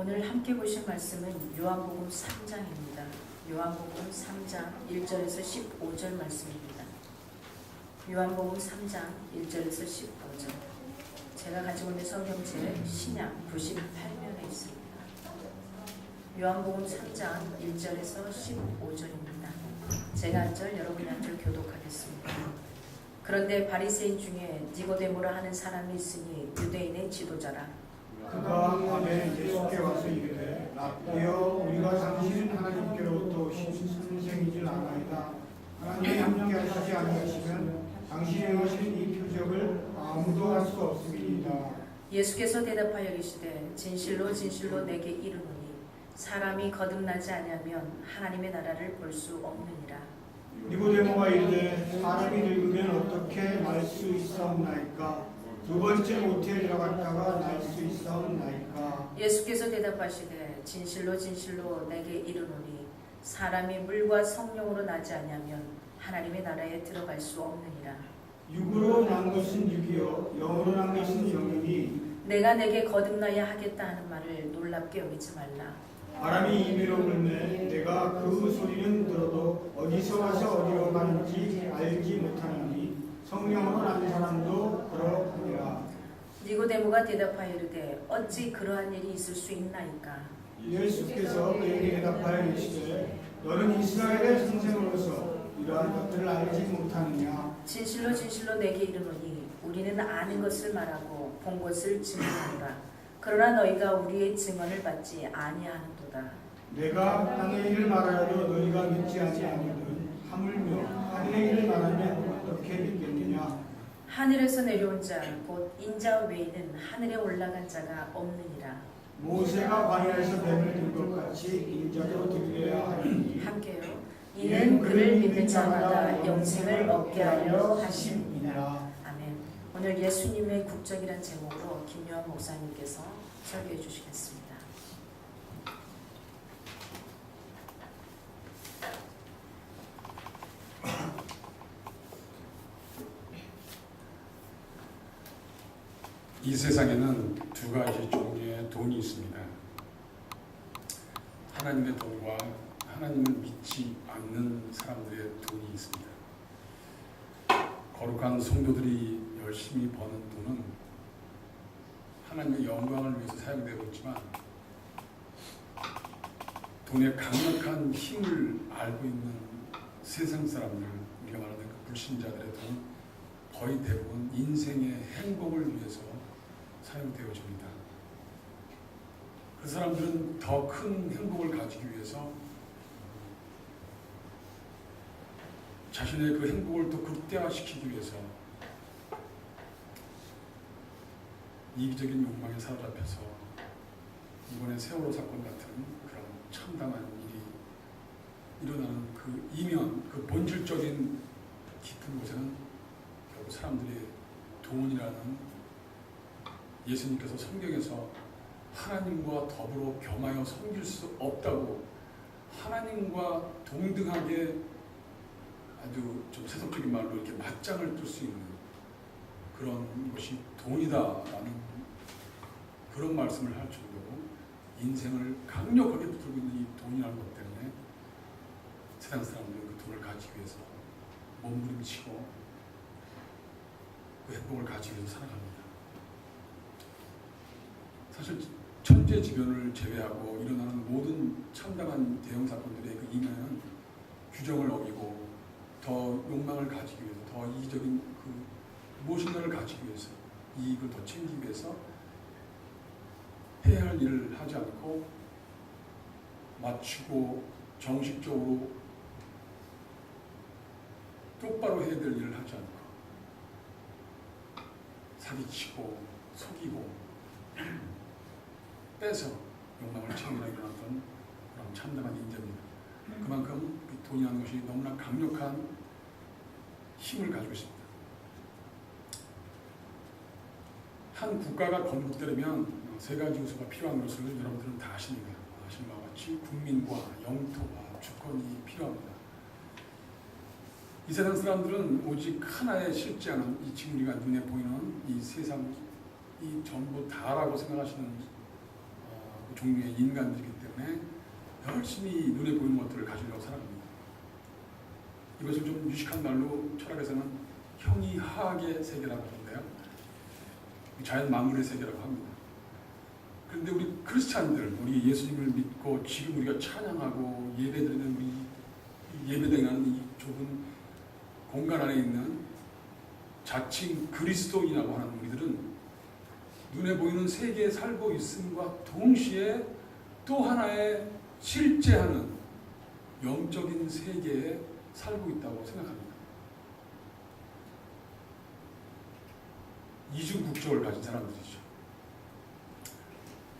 오늘 함께 보실 말씀은 요한복음 3장입니다. 요한복음 3장 1절에서 15절 말씀입니다. 요한복음 3장 1절에서 15절. 제가 가지고 있는 성경책 신약 98면에 있습니다. 요한복음 3장 1절에서 15절입니다. 제가 한 절, 여러분이 한 절 교독하겠습니다. 그런데 바리새인 중에 니고데모라 하는 사람이 있으니 유대인의 지도자라. 그가 밤에 예수께 와서 이르되 라삐여 우리가 당신은 하나님께로부터 오신 선생이질 않아이다. 하나님이 함께 하시지 아니하시면 당신이 행하신 이 표적을 아무도 할 수 없음이니이다. 예수께서 대답하여 이르시되 진실로 진실로 내게 이르노니 사람이 거듭나지 아니하면 하나님의 나라를 볼 수 없느니라. 니고데모가 이르되 사람이 늙으면 어떻게 날 수 있사옵나이까? 두 번째 모태에 들어갔다가 날 수 있사옵나이까? 예수께서 대답하시되 진실로 진실로 내게 이르노니 사람이 물과 성령으로 나지 아니하면 하나님의 나라에 들어갈 수 없느니라. 육으로 난 것은 육이요 영으로 난 것은 영이니 내가 내게 거듭나야 하겠다 하는 말을 놀랍게 여기지 말라. 바람이 임의로 불매 내가 그 소리는 들어도 어디서 와서 어디로 가는지 알지 못하노니 성령으로 난 사람도 그러하니라. 니고데모가 대답하여 이르되 어찌 그러한 일이 있을 수 있나이까? 예수께서 그에게 대답하여 이르시되 너는 이스라엘의 선생으로서 이러한 것들을 알지 못하느냐? 진실로 진실로 내게 이르노니 우리는 아는 것을 말하고 본 것을 증언하노라. 그러나 너희가 우리의 증언을 받지 아니하는도다. 내가 땅의 일을 말하여도 너희가 믿지 아니하거든 하물며 하늘의 일을 말하면 어떻게 믿겠느냐? 하늘에서 내려온 자 곧 인자 외에는 하늘에 올라간 자가 없느니라. 모세가 광야에서 뱀을 든 것 같이 인자도 들려야 하니 함께요. 이는 그를 믿는 자마다 영생을 얻게 하려 하심이니라. 아멘. 오늘 예수님의 국적이란 제목으로 김요한 목사님께서 설교해 주시겠습니다. 이 세상에는 두 가지 종류의 돈이 있습니다. 하나님의 돈과 하나님을 믿지 않는 사람들의 돈이 있습니다. 거룩한 성도들이 열심히 버는 돈은 하나님의 영광을 위해서 사용되고 있지만 돈의 강력한 힘을 알고 있는 세상 사람들, 우리가 말하는 그 불신자들의 돈은 거의 대부분 인생의 행복을 위해서 사용되어집니다. 그 사람들은 더 큰 행복을 가지기 위해서 자신의 그 행복을 더 극대화시키기 위해서 이기적인 욕망에 사로잡혀서 이번에 세월호 사건 같은 그런 참담한 일이 일어나는 그 이면, 그 본질적인 깊은 곳에는 결국 사람들이 돈이라는 예수님께서 성경에서 하나님과 더불어 겸하여 섬길 수 없다고 하나님과 동등하게 아주 좀 세속적인 말로 이렇게 맞짱을 뜰 수 있는 그런 것이 돈이다라는 그런 말씀을 할 정도로 인생을 강력하게 붙들고 있는 이 돈이라는 것 때문에 세상 사람들은 그 돈을 가지기 위해서 몸부림치고 그 행복을 가지기 위해서 살아갑니다. 사실 천재지변을 제외하고 일어나는 모든 참담한 대형 사건들의 그 이면은 규정을 어기고 더 욕망을 가지기 위해서, 더 이기적인 그 무엇인가를 가지기 위해서, 이익을 더 챙기기 위해서 해야 할 일을 하지 않고 맞추고 정식적으로 똑바로 해야 될 일을 하지 않고 사기치고 속이고 빼서 욕망을 채우려 일어났던 그런 참담한 인재입니다. 그만큼 이 돈이라는 것이 너무나 강력한 힘을 가지고 있습니다. 한 국가가 건국되려면 세 가지 요소가 필요한 것을 여러분들은 다 아십니다. 아시는 바와 같이 국민과 영토와 주권이 필요합니다. 이 세상 사람들은 오직 하나에 실지 않은 이 지금 우리가 눈에 보이는 이 세상 이 전부 다라고 생각하시는 종류의 인간들이기 때문에 열심히 눈에 보이는 것들을 가지려고 살아갑니다. 이것을 좀 유식한 말로 철학에서는 형이하학의 세계라고 하는데요. 자연 만물의 세계라고 합니다. 그런데 우리 크리스찬들, 우리 예수님을 믿고 지금 우리가 찬양하고 예배드리는 우리 예배당이라는 이 좁은 공간 안에 있는 자칭 그리스도인이라고 하는 우리들은 눈에 보이는 세계에 살고 있음과 동시에 또 하나의 실제하는 영적인 세계에 살고 있다고 생각합니다. 이중 국적을 가진 사람들이죠.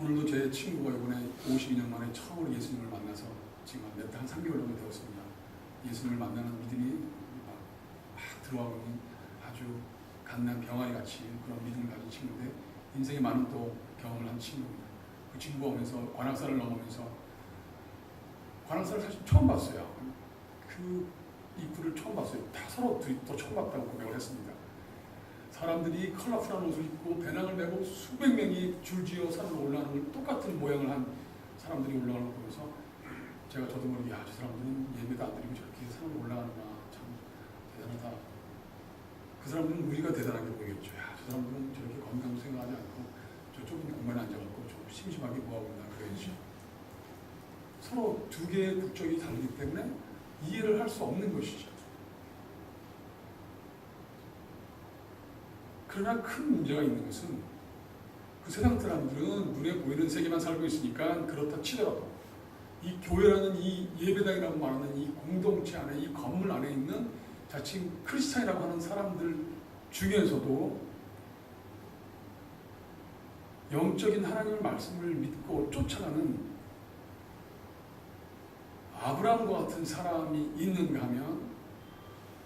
오늘도 제 친구가 이번에 52년 만에 처음으로 예수님을 만나서 지금 한 3개월 정도 되었습니다. 예수님을 만나는 믿음이 막 들어가고 있는 아주 갓난 병아리 같이 그런 믿음을 가진 친구인데 인생에 많은 또 경험을 한 친구입니다. 그 친구가 오면서 관악산을 넘으면서 관악산을 사실 처음 봤어요. 그 입구를 처음 봤어요. 다 서로 둘이 또 처음 봤다고 고백을 했습니다. 사람들이 컬러풀한 옷을 입고 배낭을 메고 수백 명이 줄지어 산으로 올라가는 걸 똑같은 모양을 한 사람들이 올라가는 걸 보면서 제가 저도 모르게 저 사람들은 예배도 안 드리고 저렇게 산으로 올라가는구나 참 대단하다. 그 사람들은 우리가 대단하게 보이겠죠. 저 사람들은 저렇게 건강도 생각하지 않고 저 좁은 공간에 앉아갖고 좀 심심하게 뭐하고 있나 그래야죠. 서로 두 개의 국적이 다르기 때문에 이해를 할 수 없는 것이죠. 그러나 큰 문제가 있는 것은 그 세상 사람들은 눈에 보이는 세계만 살고 있으니까 그렇다 치더라도 이 교회라는 이 예배당이라고 말하는 이 공동체 안에 이 건물 안에 있는 자칭 크리스찬이라고 하는 사람들 중에서도 영적인 하나님의 말씀을 믿고 쫓아가는 아브라함과 같은 사람이 있는가 하면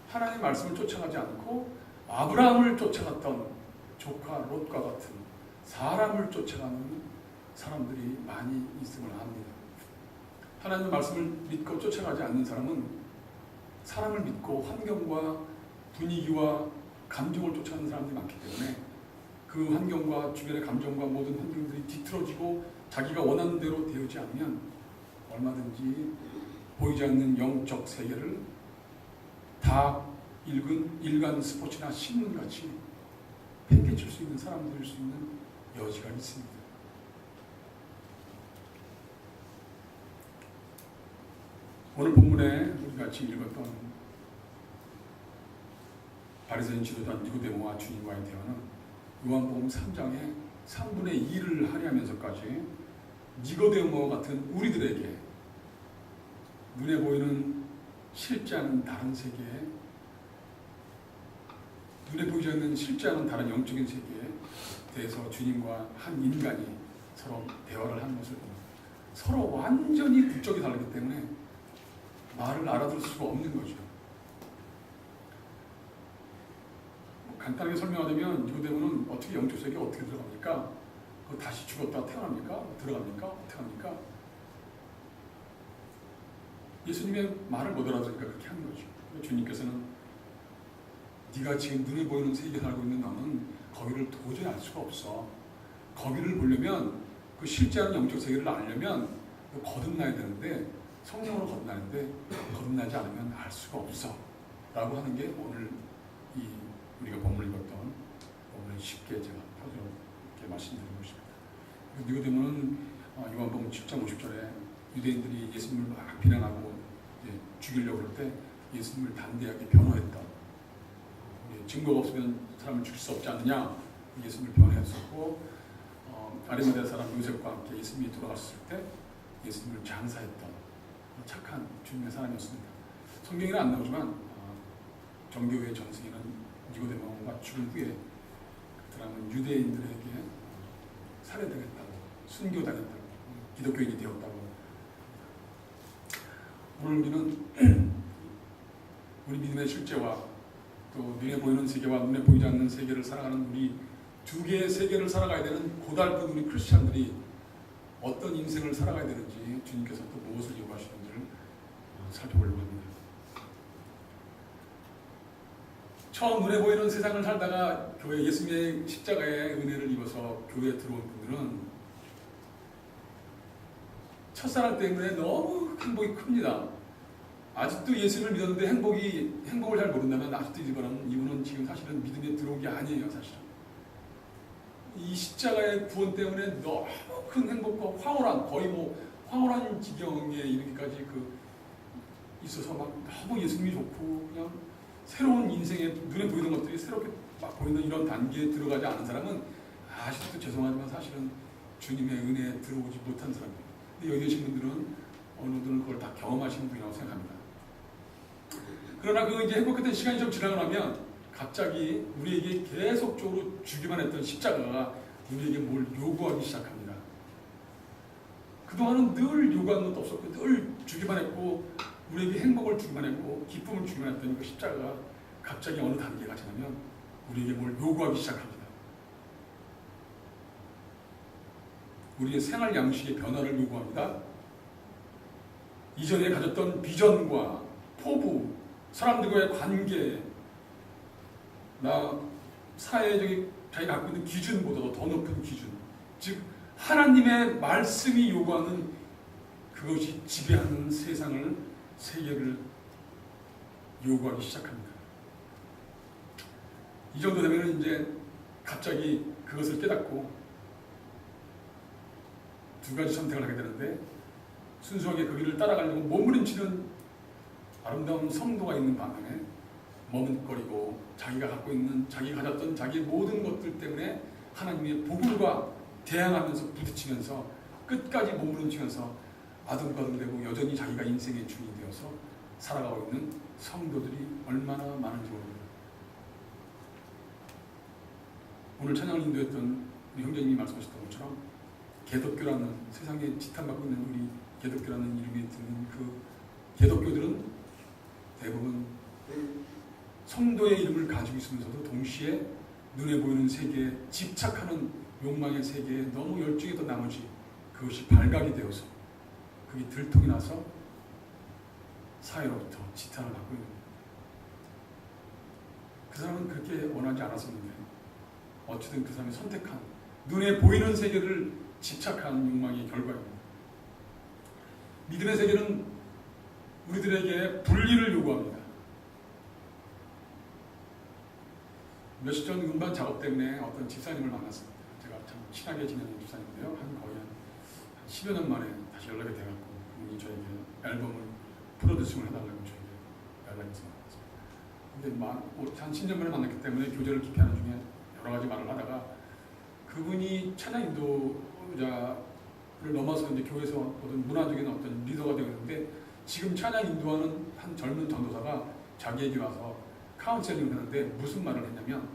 하나님의 말씀을 쫓아가지 않고 아브라함을 쫓아갔던 조카 롯과 같은 사람을 쫓아가는 사람들이 많이 있음을 압니다. 하나님의 말씀을 믿고 쫓아가지 않는 사람은 사람을 믿고 환경과 분위기와 감정을 쫓아가는 사람들이 많기 때문에 그 환경과 주변의 감정과 모든 환경들이 뒤틀어지고 자기가 원하는 대로 되지 않으면 얼마든지 보이지 않는 영적 세계를 다 읽은 일간 스포츠나 신문같이 팽개칠 수 있는 사람들일 수 있는 여지가 있습니다. 오늘 본문에 우리 같이 읽었던 바리새인 지도자 니고데모와 주님과의 대화는 요한복음 3장의 3분의 2를 할애하면서까지 니고데모 같은 우리들에게 눈에 보이는 실제 않은 다른 세계에 눈에 보이지 않는 실제 않은 다른 영적인 세계에 대해서 주님과 한 인간이 서로 대화를 하는 것을 봅니다. 서로 완전히 국적이 다르기 때문에 말을 알아들을 수가 없는 거죠. 간단하게 설명하자면 니고데모는 어떻게 영적 세계에 어떻게 들어갑니까? 그거 다시 죽었다가 태어납니까? 들어갑니까? 어떻게 합니까? 예수님의 말을 못 알아들으니까 그렇게 하는 거죠. 주님께서는 네가 지금 눈에 보이는 세계에 살고 있는 너는 거기를 도저히 알 수가 없어. 거기를 보려면 그 실제한 영적 세계를 알려면 거듭나야 되는데 성령으로 거듭나는데 거듭나지 않으면 알 수가 없어. 라고 하는 게 오늘 이 우리가 본문을 읽었던 오늘 쉽게 제가 표준으로 이렇게 말씀드리는 것입니다. 니고데모는 요한복음 7장 50절에 유대인들이 예수님을 막 비난하고 죽이려고 할 때 예수님을 담대하게 변호했던 증거가 없으면 사람을 죽일 수 없지 않느냐 예수님을 변호했었고 아리마대아 사람 요셉과 함께 예수님이 돌아갔을 때 예수님을 장사했던 착한 주님의 사람이었습니다. 성경에는 안 나오지만 정교회의 정승에는 니고데모가 죽은 후에 그 사람은 유대인들에게 살해당했다고 순교당했다고 기독교인이 되었다고. 오늘 우리는 우리 믿음의 실제와 또 눈에 보이는 세계와 눈에 보이지 않는 세계를 살아가는 우리 두 개의 세계를 살아가야 되는 고달픈 우리 크리스찬들이 어떤 인생을 살아가야 되는지 주님께서 또 무엇을 요구하시는지를 살펴보려고 합니다. 처음 눈에 보이는 세상을 살다가 교회 예수님의 십자가의 은혜를 입어서 교회에 들어온 분들은 첫사랑 때문에 너무 행복이 큽니다. 아직도 예수님을 믿었는데 행복을 잘 모른다면 아직도 이분은 지금 사실은 믿음에 들어온 게 아니에요, 사실은. 이 십자가의 구원 때문에 너무 큰 행복과 황홀한, 거의 황홀한 지경에 이르기까지 있어서 막 너무 예수님이 좋고 그냥 새로운 인생에 눈에 보이는 것들이 새롭게 막 보이는 이런 단계에 들어가지 않은 사람은 아직도 죄송하지만 사실은 주님의 은혜에 들어오지 못한 사람입니다. 근데 여기 계신 분들은 어느 분들은 그걸 다 경험하신 분이라고 생각합니다. 그러나 이제 행복했던 시간이 좀 지나고 나면 갑자기 우리에게 계속적으로 주기만 했던 십자가가 우리에게 뭘 요구하기 시작합니다. 그동안은 늘 요구하는 것도 없었고 늘 주기만 했고 우리에게 행복을 주기만 했고 기쁨을 주기만 했던 그 십자가가 갑자기 어느 단계가 지나면 우리에게 뭘 요구하기 시작합니다. 우리의 생활 양식의 변화를 요구합니다. 이전에 가졌던 비전과 포부, 사람들과의 관계, 사회적인 자기가 갖고 있는 기준보다도 더 높은 기준, 즉 하나님의 말씀이 요구하는 그것이 지배하는 세계를 요구하기 시작합니다. 이 정도 되면 이제 갑자기 그것을 깨닫고 두 가지 선택을 하게 되는데, 순수하게 그 길을 따라가려고 몸부림치는 아름다운 성도가 있는 반면에 머뭇거리고 자기가 가졌던 자기의 모든 것들 때문에 하나님의 복음과 대항하면서 부딪히면서 끝까지 몸부림치면서 아둥바둥되고 여전히 자기가 인생의 주인이 되어서 살아가고 있는 성도들이 얼마나 많은지 모릅니다. 오늘 찬양을 인도했던 우리 형제님이 말씀하셨던 것처럼 개독교라는, 세상에 지탄받고 있는 우리 개독교라는 이름이 드는 그 개독교들은 대부분 성도의 이름을 가지고 있으면서도 동시에 눈에 보이는 세계에 집착하는 욕망의 세계에 너무 열중했던 나머지 그것이 발각이 되어서 그게 들통이 나서 사회로부터 지탄을 받고 있는, 그 사람은 그렇게 원하지 않았었는데 어쨌든 그 사람이 선택한 눈에 보이는 세계를 집착하는 욕망의 결과입니다. 믿음의 세계는 우리들에게 분리를 요구합니다. 며칠 전 음반 작업 때문에 어떤 집사님을 만났습니다. 제가 참 친하게 지내는 집사님인데요. 거의 한 10여 년 만에 다시 연락이 돼갖고 그분이 저에게 앨범을 프로듀싱을 해달라고 저에게 연락이 왔습니다. 근데 한 10년 만에 만났기 때문에 교제를 깊이 하는 중에 여러 가지 말을 하다가 그분이 찬양 인도자를 넘어서 이제 교회에서 어떤 문화적인 어떤 리더가 되었는데, 지금 찬양 인도하는 한 젊은 전도사가 자기에게 와서 카운셀링을 하는데 무슨 말을 했냐면,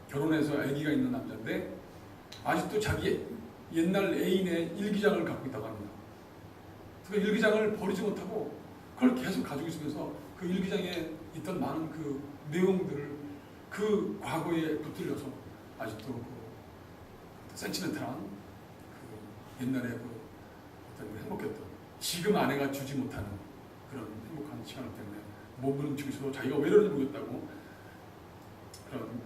결혼해서 아기가 있는 남자인데 아직도 자기 옛날 애인의 일기장을 갖고 있다고 합니다. 그 일기장을 버리지 못하고 그걸 계속 가지고 있으면서 그 일기장에 있던 많은 그 내용들을 그 과거에 붙들려서 아직도 그 센티멘탈한 그 옛날에 어떤 행복했던, 지금 아내가 주지 못하는 그런 행복한 시간을 때문에 몸부림치고 있어도 자기가 왜 이러는지 모르겠다고 그런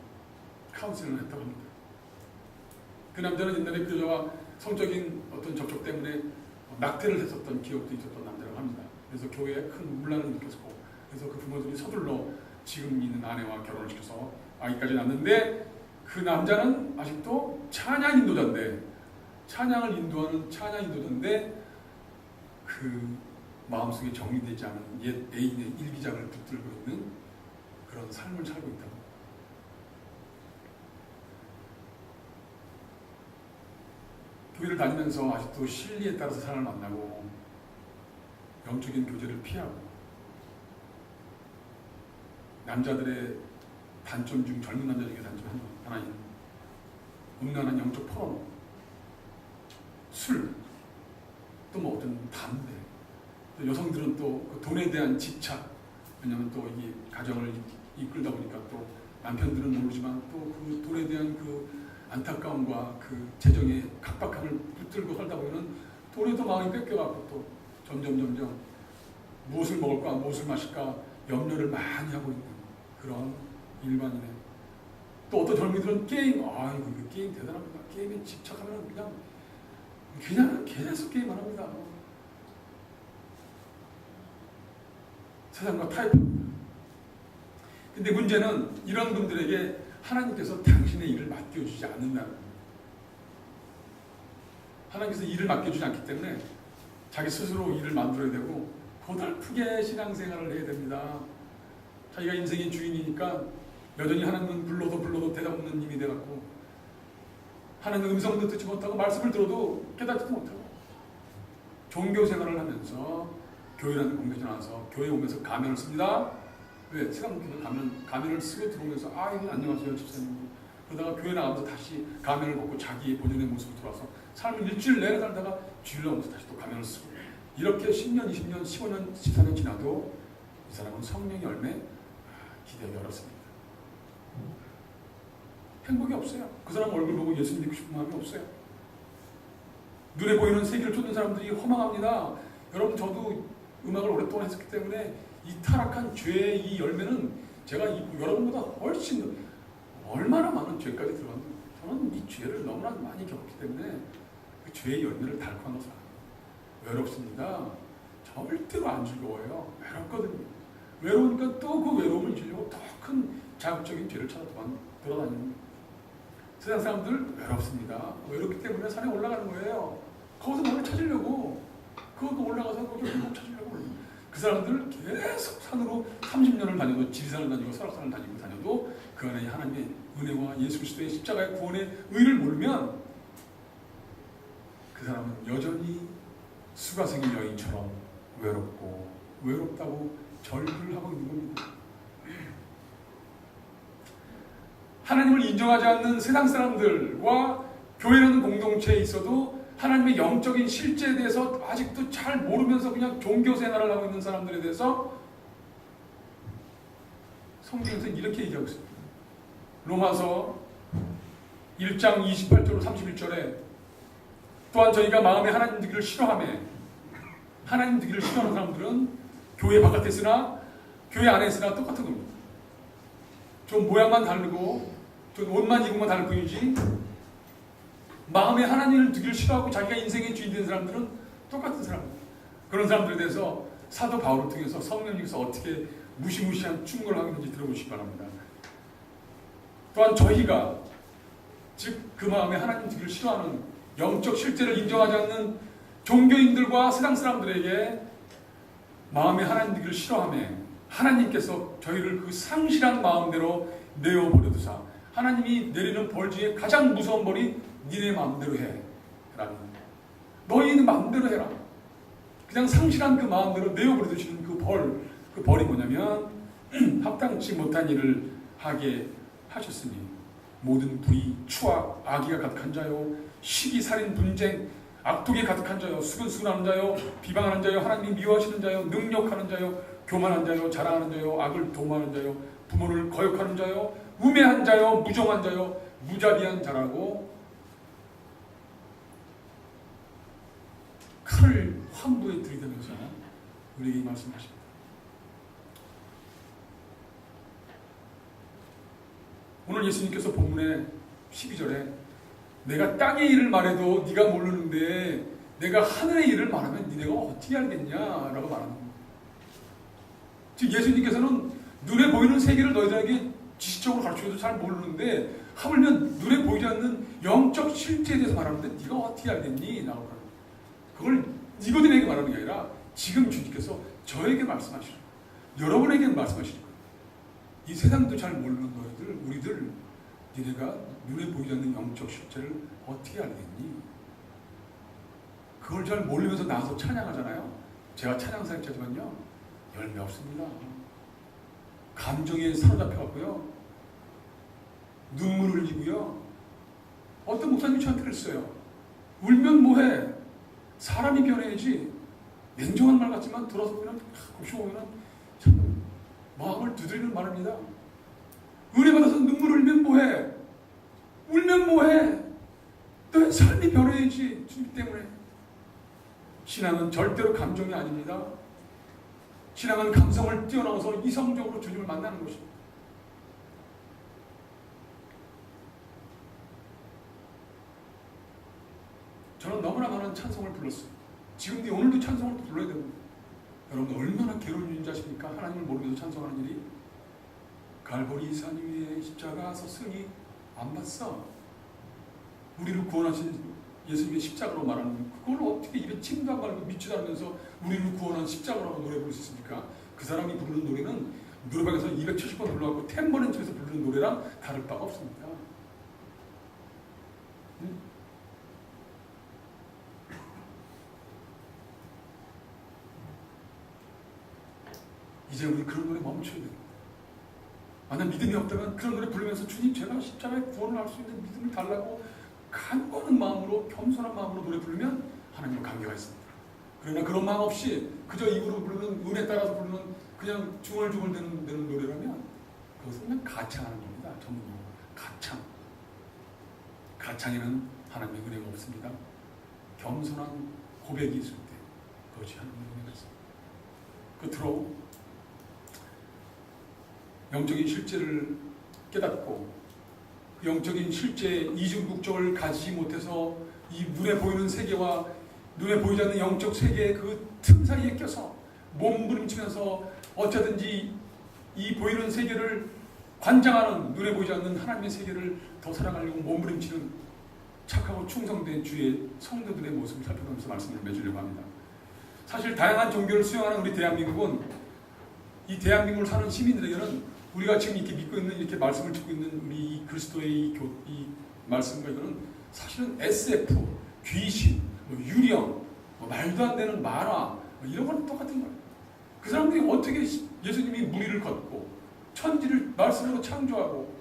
카운슬링을 했다고 합니다. 그 남자는 옛날에 그 여자와 성적인 어떤 접촉 때문에 낙태를 했었던 기억도 있었던 남자라고 합니다. 그래서 교회에 큰 문란을 느꼈고, 그래서 그 부모들이 서둘러 지금 있는 아내와 결혼을 시켜서 아기까지 낳았는데, 그 남자는 아직도 찬양 인도자인데, 찬양을 인도하는 찬양 인도자인데 그 마음속에 정리되지 않은 옛 애인의 일기장을 붙들고 있는 그런 삶을 살고 있다고. 교회를 다니면서 아직도 실리에 따라서 사람을 만나고 영적인 교제를 피하고, 남자들의 단점 중, 젊은 남자 중에 단점 하나인 음란한 영적 포럼, 술, 또 뭐 어떤 담배, 또 여성들은 또 그 돈에 대한 집착, 왜냐하면 또 이 가정을 이끌다 보니까 또 남편들은 모르지만 또 그 돈에 대한 그 안타까움과 그 재정의 각박함을 붙들고 살다 보면 돈에도 마음이 뺏겨갖고 또 점점 무엇을 먹을까, 무엇을 마실까 염려를 많이 하고 있는 그런 일반인의, 또 어떤 젊은이들은 게임, 아이고 이거 게임 대단합니다. 게임에 집착하면 그냥 계속 게임만 합니다. 세상과 타협합니다. 근데 문제는 이런 분들에게 하나님께서 당신의 일을 맡겨주지 않는다는 거예요. 하나님께서 일을 맡겨주지 않기 때문에 자기 스스로 일을 만들어야 되고 고달프게 신앙생활을 해야 됩니다. 자기가 인생의 주인이니까 여전히 하나님은 불러도 대답 없는 힘이 돼갖고 하나님의 음성도 듣지 못하고 말씀을 들어도 깨닫지도 못하고 종교생활을 하면서 교회라는 공동체 나와서 교회 오면서 가면을 씁니다. 왜? 세상교회 가면을 쓰고 들어오면서 이거 안녕하세요 집사님. 그러다가 교회 나가면서 다시 가면을 벗고 자기의 본연의 모습으로 돌아와서 삶을 일주일 내내 살다가 주일 나오면서 다시 또 가면을 쓰고 이렇게 10년, 20년, 15년, 14년 지나도 이 사람은 성령의 열매 기대하기 어렵습니다. 행복이 없어요. 그 사람 얼굴 보고 예수 믿고 싶은 마음이 없어요. 눈에 보이는 세계를 쫓는 사람들이 허망합니다. 여러분 저도 음악을 오랫동안 했었기 때문에 이 타락한 죄의 이 열매는 제가 여러분보다 훨씬 얼마나 많은 죄까지 들어갔는데 저는 이 죄를 너무나 많이 겪었기 때문에 그 죄의 열매를 달콤한 것을 알아요. 외롭습니다. 절대로 안 즐거워요. 외롭거든요. 외로우니까 또 그 외로움을 잊으려고 더 큰 자극적인 죄를 찾아 돌아다니는 세상 사람들 외롭습니다. 외롭기 때문에 산에 올라가는 거예요. 거기서 뭘 찾으려고 그것도 올라가서 거기서 행복 찾으려고 그 사람들 계속 산으로 30년을 다녀도 지리산을 다니고 설악산을 다녀도 그 안에 하나님의 은혜와 예수 그리스도의 십자가의 구원의 의를 모르면 그 사람은 여전히 수가성의 여인처럼 외롭다고 절규하고 있는 겁니다. 하나님을 인정하지 않는 세상 사람들과 교회라는 공동체에 있어도 하나님의 영적인 실제에 대해서 아직도 잘 모르면서 그냥 종교 생활을 하고 있는 사람들에 대해서 성경에서 이렇게 얘기하고 있습니다. 로마서 1장 28절로 31절에 또한 저희가 마음에 하나님 되기를 싫어하며 하나님 되기를 싫어하는 사람들은 교회 바깥에 있으나 교회 안에 있으나 똑같은 겁니다. 좀 모양만 다르고 좀 옷만 입으면 다를 뿐이지 마음에 하나님을 두기를 싫어하고 자기가 인생의 주인 된 사람들은 똑같은 사람입니다. 그런 사람들에 대해서 사도 바울을 통해서 성령님께서 어떻게 무시무시한 충고를 하고 있는지 들어보시기 바랍니다. 또한 저희가 즉 그 마음에 하나님 두기를 싫어하는 영적 실제를 인정하지 않는 종교인들과 세상 사람들에게 마음에 하나님 되기를 싫어하며 하나님께서 저희를 그 상실한 마음대로 내어버려두사 하나님이 내리는 벌 중에 가장 무서운 벌이 니네 마음대로 해 라는 너희는 마음대로 해라. 그냥 상실한 그 마음대로 내어버려두시는 그 벌이 뭐냐면 합당치 못한 일을 하게 하셨으니 모든 불의, 추악, 악의가 가득한 자요 시기, 살인, 분쟁, 악독이 가득한 자요 수근수근하는 자요 비방하는 자요 하나님이 미워하시는 자요 능욕하는 자요 교만한 자요 자랑하는 자요 악을 도모하는 자요 부모를 거역하는 자요 우매한 자요 무정한 자요 무자비한 자라고 칼을 환부에 들이대면서 우리에게 말씀하십니다. 오늘 예수님께서 본문의 12절에 내가 땅의 일을 말해도 네가 모르는데 내가 하늘의 일을 말하면 니네가 어떻게 알겠냐라고 말하는 겁니다. 즉 예수님께서는 눈에 보이는 세계를 너희들에게 지식적으로 가르쳐도 잘 모르는데 하물며 눈에 보이지 않는 영적 실제에 대해서 말하는데 네가 어떻게 알겠니? 라고 말합니다. 그걸 니고데모에게 말하는 게 아니라 지금 주님께서 저에게 말씀하시는 거예요. 여러분에게 말씀하시는 거예요. 이 세상도 잘 모르는 너희들, 우리들 니네가 눈에 보이지 않는 영적 실체를 어떻게 알겠니? 그걸 잘 모르면서 나와서 찬양하잖아요. 제가 찬양사역자지만요. 열매 없습니다. 감정에 사로잡혀갖고요. 눈물을 흘리고요. 어떤 목사님이 저한테 그랬어요. 울면 뭐해? 사람이 변해야지. 냉정한 말 같지만 들어서 보면 곱씹어 보면 참 마음을 두드리는 말입니다. 은혜 받아서 눈물 흘리면 뭐해? 울면 뭐해? 너의 삶이 변해야지. 주님 때문에. 신앙은 절대로 감정이 아닙니다. 신앙은 감성을 뛰어넘어서 이성적으로 주님을 만나는 것입니다. 저는 너무나 많은 찬송을 불렀어요. 지금도 오늘도 찬송을 불러야 됩니다. 여러분 얼마나 괴로운 일인지 아십니까? 하나님을 모르면서 찬송하는 일이. 갈보리 산 위에 십자가 서승이 안 봤어. 우리를 구원하신 예수님의 십자가로 말하는 그걸 어떻게 입에 침도 안 갈고 믿지도 않으면서 우리를 구원한 십자가라고 노래 부를 수 있습니까? 그 사람이 부르는 노래는 노래방에서 270번 불러갖고 템버린 집에서 부르는 노래랑 다를 바가 없습니다. 이제 우리 그런 노래 멈춰야 됩니다. 만약 믿음이 없다면 그런 노래 부르면서 주님 제가 십자가에 구원을 할 수 있는 믿음을 달라고 간구하는 마음으로 겸손한 마음으로 노래 부르면 하나님과 관계가 있습니다. 그러나 그런 마음 없이 그저 입으로 부르는 은혜 따라서 부르는 그냥 중얼중얼대는 노래라면 그것은 그냥 가창하는 겁니다. 전문용어 가창. 가창에는 하나님의 은혜가 없습니다. 겸손한 고백이 있을 때 그것이 하나님의 은혜가 있습니다. 끝으로 영적인 실제를 깨닫고 그 영적인 실제의 이중국적을 가지지 못해서 이 눈에 보이는 세계와 눈에 보이지 않는 영적 세계의 그 틈 사이에 껴서 몸부림치면서 어쩌든지 이 보이는 세계를 관장하는 눈에 보이지 않는 하나님의 세계를 더 사랑하려고 몸부림치는 착하고 충성된 주의 성도들의 모습을 살펴보면서 말씀을 맺으려고 합니다. 사실 다양한 종교를 수용하는 우리 대한민국은 이 대한민국을 사는 시민들에게는 우리가 지금 이렇게 믿고 있는 이렇게 말씀을 듣고 있는 우리 이 그리스도의 이 말씀과 이거는 사실은 SF, 귀신, 유령, 말도 안 되는 만화 이런 거는 똑같은 거예요. 그 사람들이 어떻게 예수님이 무리를 걷고 천지를 말씀으로 창조하고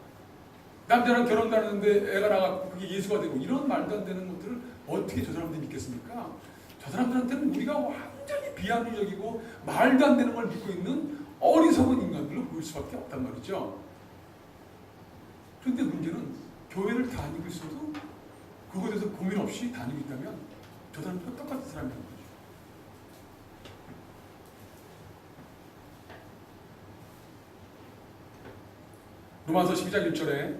남자랑 결혼도 하는데 애가 나가고 그게 예수가 되고 이런 말도 안 되는 것들을 어떻게 저 사람들이 믿겠습니까? 저 사람들한테는 우리가 완전히 비합리적이고 말도 안 되는 걸 믿고 있는 어리석은 인간들로 보일 수밖에 없단 말이죠. 그런데 문제는 교회를 다니고 있어도 그것에 대해서 고민 없이 다니고 있다면 저 사람들과 똑같은 사람이라는 거죠. 로마서 12장 1절에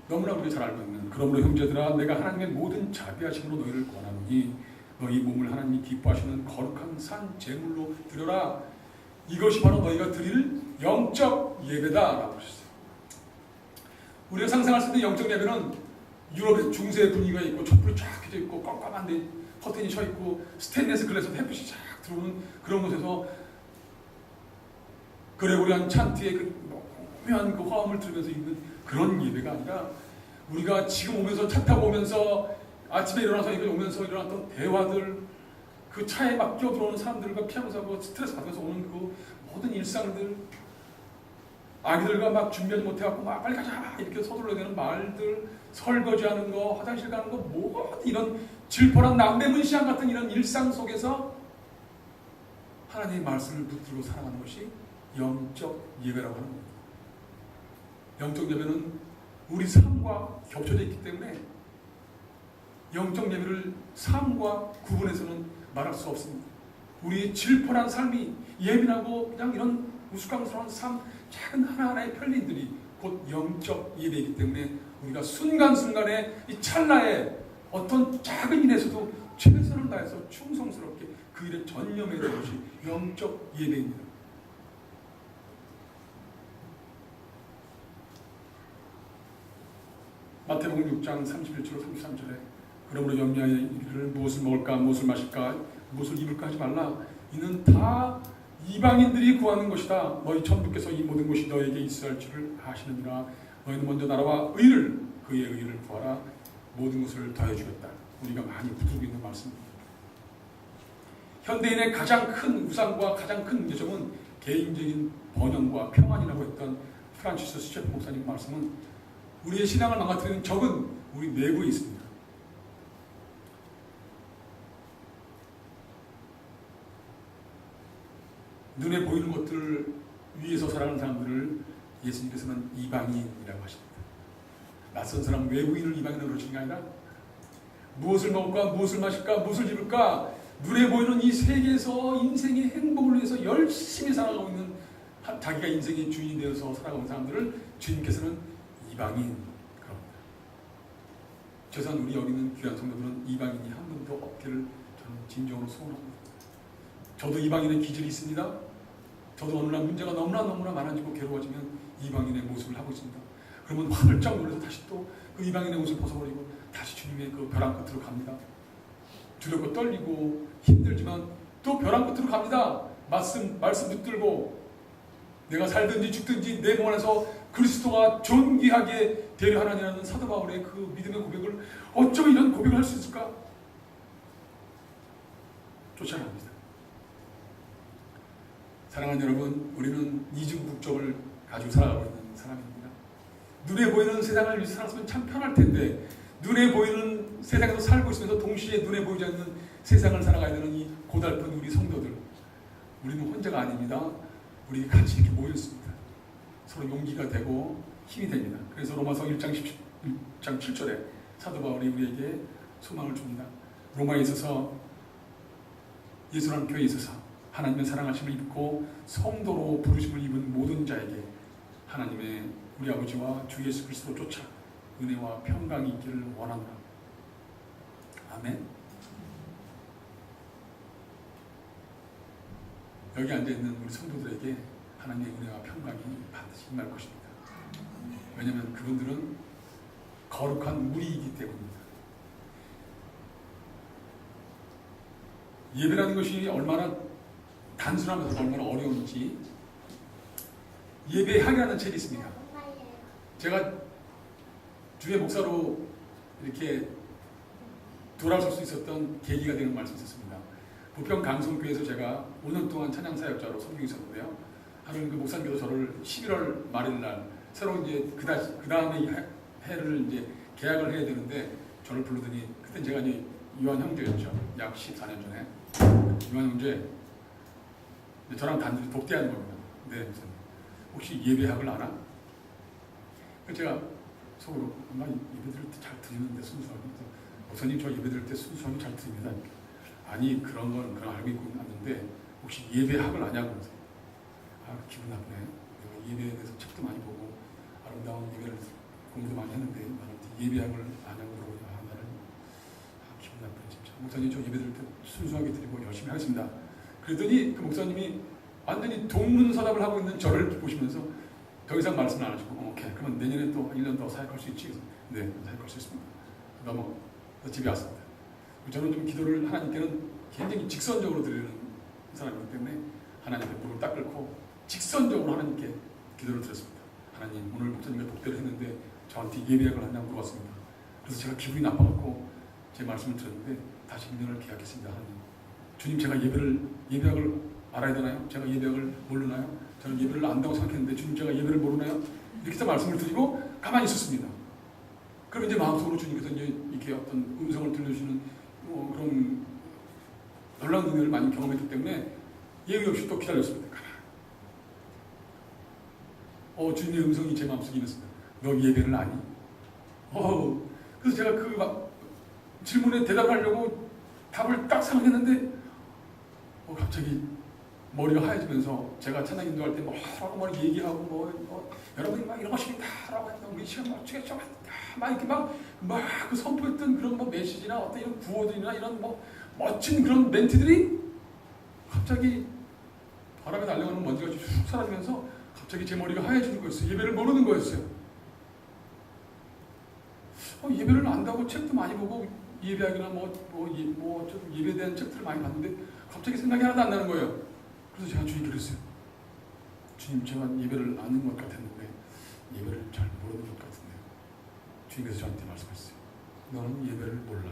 너무나 우리가 잘 알고 있는 그러므로 형제들아 내가 하나님의 모든 자비하심으로 너희를 권하노니 너희 몸을 하나님이 기뻐하시는 거룩한 산 제물로 드려라. 이것이 바로 너희가 드릴 영적 예배다라고 하셨어요. 우리가 상상할 수 있는 영적 예배는 유럽의 중세 분위기가 있고 촛불이 쫙 켜져 있고 깜깜한데 커튼이 쳐 있고 스테인리스 글래스 햇빛이 쫙 들어오는 그런 곳에서 그레고리안 찬트의 그 오묘한 그 화음을 들으면서 있는 그런 예배가 아니라 우리가 지금 오면서 차 타고 오면서 아침에 일어나서 이거 오면서 일어났던 대화들 그 차에 막 끼어들어오는 사람들과 피하면서 하고 스트레스 받으면서 오는 그 모든 일상들 아기들과 막 준비하지 못해갖고 막 빨리 가자 이렇게 서둘러야 되는 말들 설거지하는 거 화장실 가는 거 뭐 이런 질포란 남대문 시장 같은 이런 일상 속에서 하나님의 말씀을 붙들고 살아가는 것이 영적 예배라고 하는 겁니다. 영적 예배는 우리 삶과 겹쳐져 있기 때문에 영적 예배를 삶과 구분해서는 말할 수 없습니다. 우리의 질펀한 삶이 예민하고 그냥 이런 우스꽝스러운 삶 작은 하나하나의 편리들이 곧 영적 예배이기 때문에 우리가 순간순간에 이 찰나에 어떤 작은 일에서도 최선을 다해서 충성스럽게 그 일에 전념해야 되는 것이 영적 예배입니다. 마태복음 6장 31절로 33절에 그러므로 염려하여 이르기를 무엇을 먹을까 무엇을 마실까 무엇을 입을까 하지 말라. 이는 다 이방인들이 구하는 것이다. 너희 천부께서 이 모든 것이 너에게 있어야 할 줄을 아시느니라. 너희는 먼저 나라와 의를 그의 의를 구하라. 모든 것을 더해 주겠다. 우리가 많이 붙들고 있는 말씀입니다. 현대인의 가장 큰 우상과 가장 큰 문제점은 개인적인 번영과 평안이라고 했던 프란치스 스체프 목사님 말씀은 우리의 신앙을 망가뜨리는 적은 우리 내부에 있습니다. 눈에 보이는 것들 위에서 살아가는 사람들을 예수님께서는 이방인이라고 하십니다. 낯선 사람 외부인을 이방인으로 그러시는 게 아니라 무엇을 먹을까 무엇을 마실까 무엇을 입을까 눈에 보이는 이 세계에서 인생의 행복을 위해서 열심히 살아가고 있는 자기가 인생의 주인이 되어서 살아가는 사람들을 주님께서는 이방인 그럽니다. 최소한 우리 여기 있는 귀한 성도들은 이방인이 한 분도 없기를 저는 진정으로 소원합니다. 저도 이방인의 기질이 있습니다. 저도 어느 날 문제가 너무나 많아지고 괴로워지면 이방인의 모습을 하고 있습니다. 그러면 화들짝 놀라서 다시 또 그 이방인의 옷을 벗어버리고 다시 주님의 그 벼랑 끝으로 갑니다. 두렵고 떨리고 힘들지만 또 벼랑 끝으로 갑니다. 말씀 붙들고 내가 살든지 죽든지 내 몸 안에서 그리스도가 존귀하게 되려 하나니라는 사도 바울의 그 믿음의 고백을 어쩌면 이런 고백을 할 수 있을까? 쫓아갑니다. 사랑하는 여러분, 우리는 이중국적을 가지고 살아가고 있는 사람입니다. 눈에 보이는 세상을 위해서 살았으면 참 편할 텐데 눈에 보이는 세상에서 살고 있으면서 동시에 눈에 보이지 않는 세상을 살아가야 되는 이 고달픈 우리 성도들, 우리는 혼자가 아닙니다. 우리 같이 이렇게 모여 있습니다. 서로 용기가 되고 힘이 됩니다. 그래서 로마서 1장 7절에 사도 바울이 우리에게 소망을 줍니다. 로마에 있어서 예수라는 교회에 있어서 하나님의 사랑하심을 입고 성도로 부르심을 입은 모든 자에게 하나님의 우리 아버지와 주 예수 그리스도 쫓아 은혜와 평강이 있기를 원하노라. 아멘. 여기 앉아있는 우리 성도들에게 하나님의 은혜와 평강이 반드시 임할 것입니다. 왜냐하면 그분들은 거룩한 무리이기 때문입니다. 예배라는 것이 얼마나 단순하면서 얼마나 어려운지 예배학이라는 책이 있습니다. 제가 주의 목사로 이렇게 돌아설 수 있었던 계기가 되는 말씀이 있었습니다. 부평 강성교회에서 제가 5년 동안 찬양사역자로 섬기고 있었는데요. 하는 그 목사님께서 저를 11월 말일 날 새로 이제 그 다음에 해를 이제 계약을 해야 되는데 저를 부르더니 그때 제가 이제 유한 형제였죠. 약 14년 전에 유한 형제 저랑 단둘이 독대하는 겁니다. 네, 목사님. 혹시 예배학을 아나? 제가 속으로 아마 예배 드릴 때 잘 드리는데 순수하게 목사님 저 예배 드릴 때 순수하게 잘 드립니다. 아니 그런 건 그런 알고 있고 있는데 혹시 예배학을 아냐고 그러세요. 아 기분 나쁘네. 내가 예배에 대해서 책도 많이 보고 아름다운 예배를 공부도 많이 했는데 나한테 예배학을 아냐고 그러고 나는 기분 나쁘네 진짜. 목사님 저 예배 드릴 때 순수하게 드리고 열심히 하겠습니다. 그랬더니 그 목사님이 완전히 동문서답을 하고 있는 저를 보시면서 더 이상 말씀을 안 하시고 오케이 그러면 내년에 또 1년 더 사역할 수 있지? 네 사역할 수 있습니다. 넘어 집에 왔습니다. 저는 좀 기도를 하나님께는 굉장히 직선적으로 드리는 사람이기 때문에 하나님께 무릎을 딱 꿇고 직선적으로 하나님께 기도를 드렸습니다. 하나님 오늘 목사님과 독대를 했는데 저한테 예배학을 하냐고 물어봤습니다. 그래서 제가 기분이 나빠갖고 제 말씀을 드렸는데 다시 1년을 계약했습니다. 하나님 주님 제가 예배학을 알아야 되나요? 제가 예배학을 모르나요? 저는 예배를 안다고 생각했는데 주님 제가 예배를 모르나요? 이렇게 해서 말씀을 드리고 가만히 있었습니다. 그럼 이제 마음속으로 주님께서 이제 이렇게 어떤 음성을 들려주시는 그런 놀라운 은혜를 많이 경험했기 때문에 예의 없이 또 기다렸습니다. 주님의 음성이 제 마음속에 임했습니다. 너 예배를 아니? 그래서 제가 그 질문에 대답하려고 답을 딱 생각했는데 갑자기 머리가 하얘지면서 제가 찬양 인도할 때 막 얘기하고 여러분이 막 이런 것입니다라고 했던 우리 시간 맞추겠죠? 막 이렇게 막 그 선포했던 그런 메시지나 어떤 이런 구호들이나 이런 멋진 그런 멘트들이 갑자기 바람에 날려가는 먼지가 쭉 사라지면서 갑자기 제 머리가 하얘지는 거였어요. 예배를 모르는 거였어요. 예배를 안다고 책도 많이 보고 예배학이나 좀 예배에 대한 책들을 많이 봤는데 갑자기 생각이 하나도 안 나는 거예요. 그래서 제가 주님께 그랬어요. 주님 제가 예배를 아는 것 같았는데 예배를 잘 모르는 것 같은데요. 주님께서 저한테 말씀하셨어요. 너는 예배를 몰라.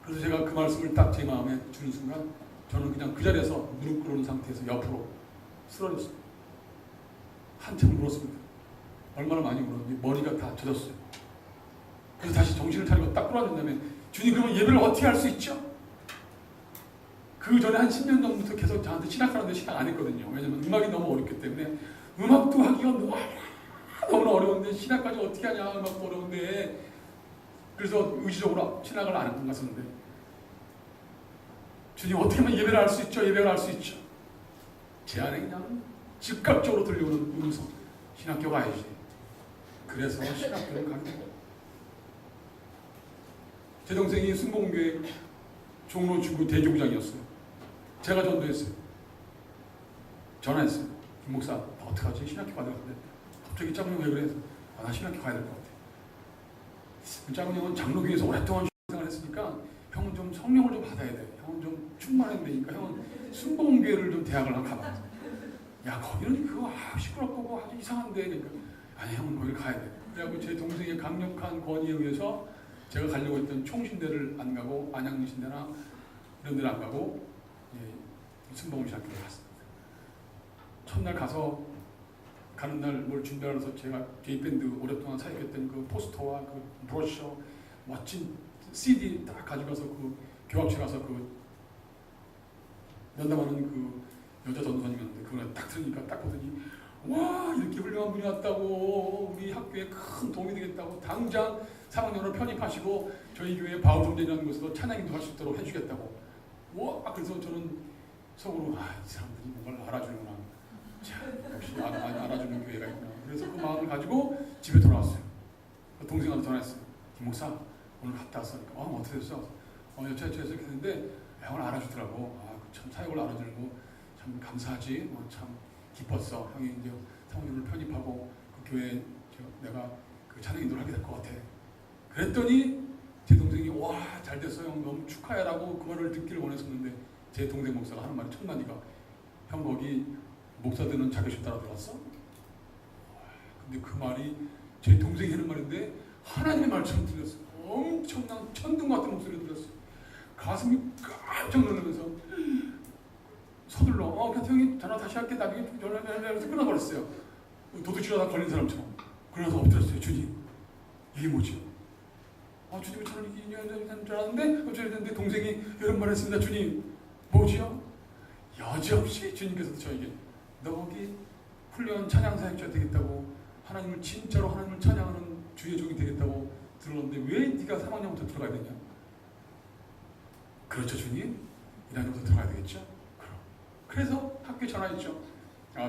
그래서 제가 그 말씀을 딱 제 마음에 주는 순간 저는 그냥 그 자리에서 무릎 꿇은 상태에서 옆으로 쓰러졌어요. 한참 울었습니다. 얼마나 많이 울었는지 머리가 다 젖었어요. 그래서 다시 정신을 차리고 딱 끌어앉은 다음에 주님 그러면 예배를 어떻게 할 수 있죠? 그 전에 한 10년 전부터 계속 저한테 신학하는데 신학 안 했거든요. 왜냐면 음악이 너무 어렵기 때문에 음악도 하기가 너무나 어려운데 신학까지 어떻게 하냐 음악도 어려운데 그래서 의지적으로 신학을 안 갔었는데 주님 어떻게 하면 예배를 할 수 있죠? 예배를 할 수 있죠. 제 안에 그냥 즉각적으로 들려오는 음성 신학교 가야지. 그래서 신학교를 가는 거예요. 제 동생이 순복음교회 종로 중구 대교부장이었어요. 제가 전도했어요. 전화했어요. 김 목사, 나 어떡하지? 신학교 가야 되는데. 갑자기 짱구 형 왜 그래? 나 신학교 가야 될 것 같아. 짱구 형은 장로교에서 오랫동안 생활을 했으니까 형은 좀 성령을 좀 받아야 돼. 형은 좀 충만해야 되니까 형은 순복음교회를 좀 대학을 한번 가봐. 야, 거기는 그거 시끄럽고 아주 이상한데. 그러니까 아니, 형은 거길 가야 돼. 그래갖고 제 동생의 강력한 권위에 의해서 제가 가려고 했던 총신대를 안 가고 안양신대나 이런 데를 안 가고 순복음신학교를 갔습니다. 첫날 가서 가는 날 뭘 준비하면서 제가 게이밴드 오랫동안 사역했던 그 포스터와 그 브로셔 멋진 CD 딱 가져가서 그 교학실 가서 그 면담하는 그 여자 전도사님이었는데 그걸 딱 들으니까 딱 보더니 와, 이렇게 훌륭한 분이 왔다고, 우리 학교에 큰 도움이 되겠다고, 당장 3학년으로 편입하시고 저희 교회 바울종전이라는 곳에서 찬양인도 할 수 있도록 해주겠다고. 와, 그래서 저는 속으로 이 사람들이 뭔가를 알아주는구나. 참, 역시 알아주는 교회가 있구나. 그래서 그 마음을 가지고 집에 돌아왔어요. 동생한테 전화했어요. 김 목사, 오늘 갔다 왔어. 그러니까 어떻게 됐어? 여차저차 이렇게 했는데 형을 알아주더라고. 참 사역을 알아주는 거 참 감사하지. 참 기뻤어. 형이 이제 사모님을 편입하고 그 교회에 내가 그 찬양 인도를 하게 될 것 같아. 그랬더니 제 동생이 와, 잘 됐어 형, 너무 축하해라고 그 말을 듣기를 원했었는데 제 동생 목사가 하는 말이 첫 마디가 형 거기 목사 되는 자격증 따라 들어왔어? 근데 그 말이 제 동생이 하는 말인데 하나님의 말처럼 들렸어. 엄청난 천둥 같은 목소리가 들렸어. 가슴이 깜짝 놀라면서 서둘러 형이 전화 다시 할게, 나중에 전화해서 끊어버렸어요. 도둑질하다 걸린 사람처럼. 그래서 엎드렸어요. 주님, 이게 뭐지? 주님이 저를 이기는 줄 알았는데 어쩌는데 동생이 이런 말 했습니다. 주님, 뭐지요? 여지없이 주님께서도 저에게 너 거기 훌륭한 찬양 사역자 되겠다고, 하나님을 진짜로 하나님을 찬양하는 주의 종이 되겠다고 들었는데 왜 네가 3학년부터 들어가야 되냐? 그렇죠 주님, 1학년부터 들어가야 되겠죠? 그래서 학교에 전화했죠.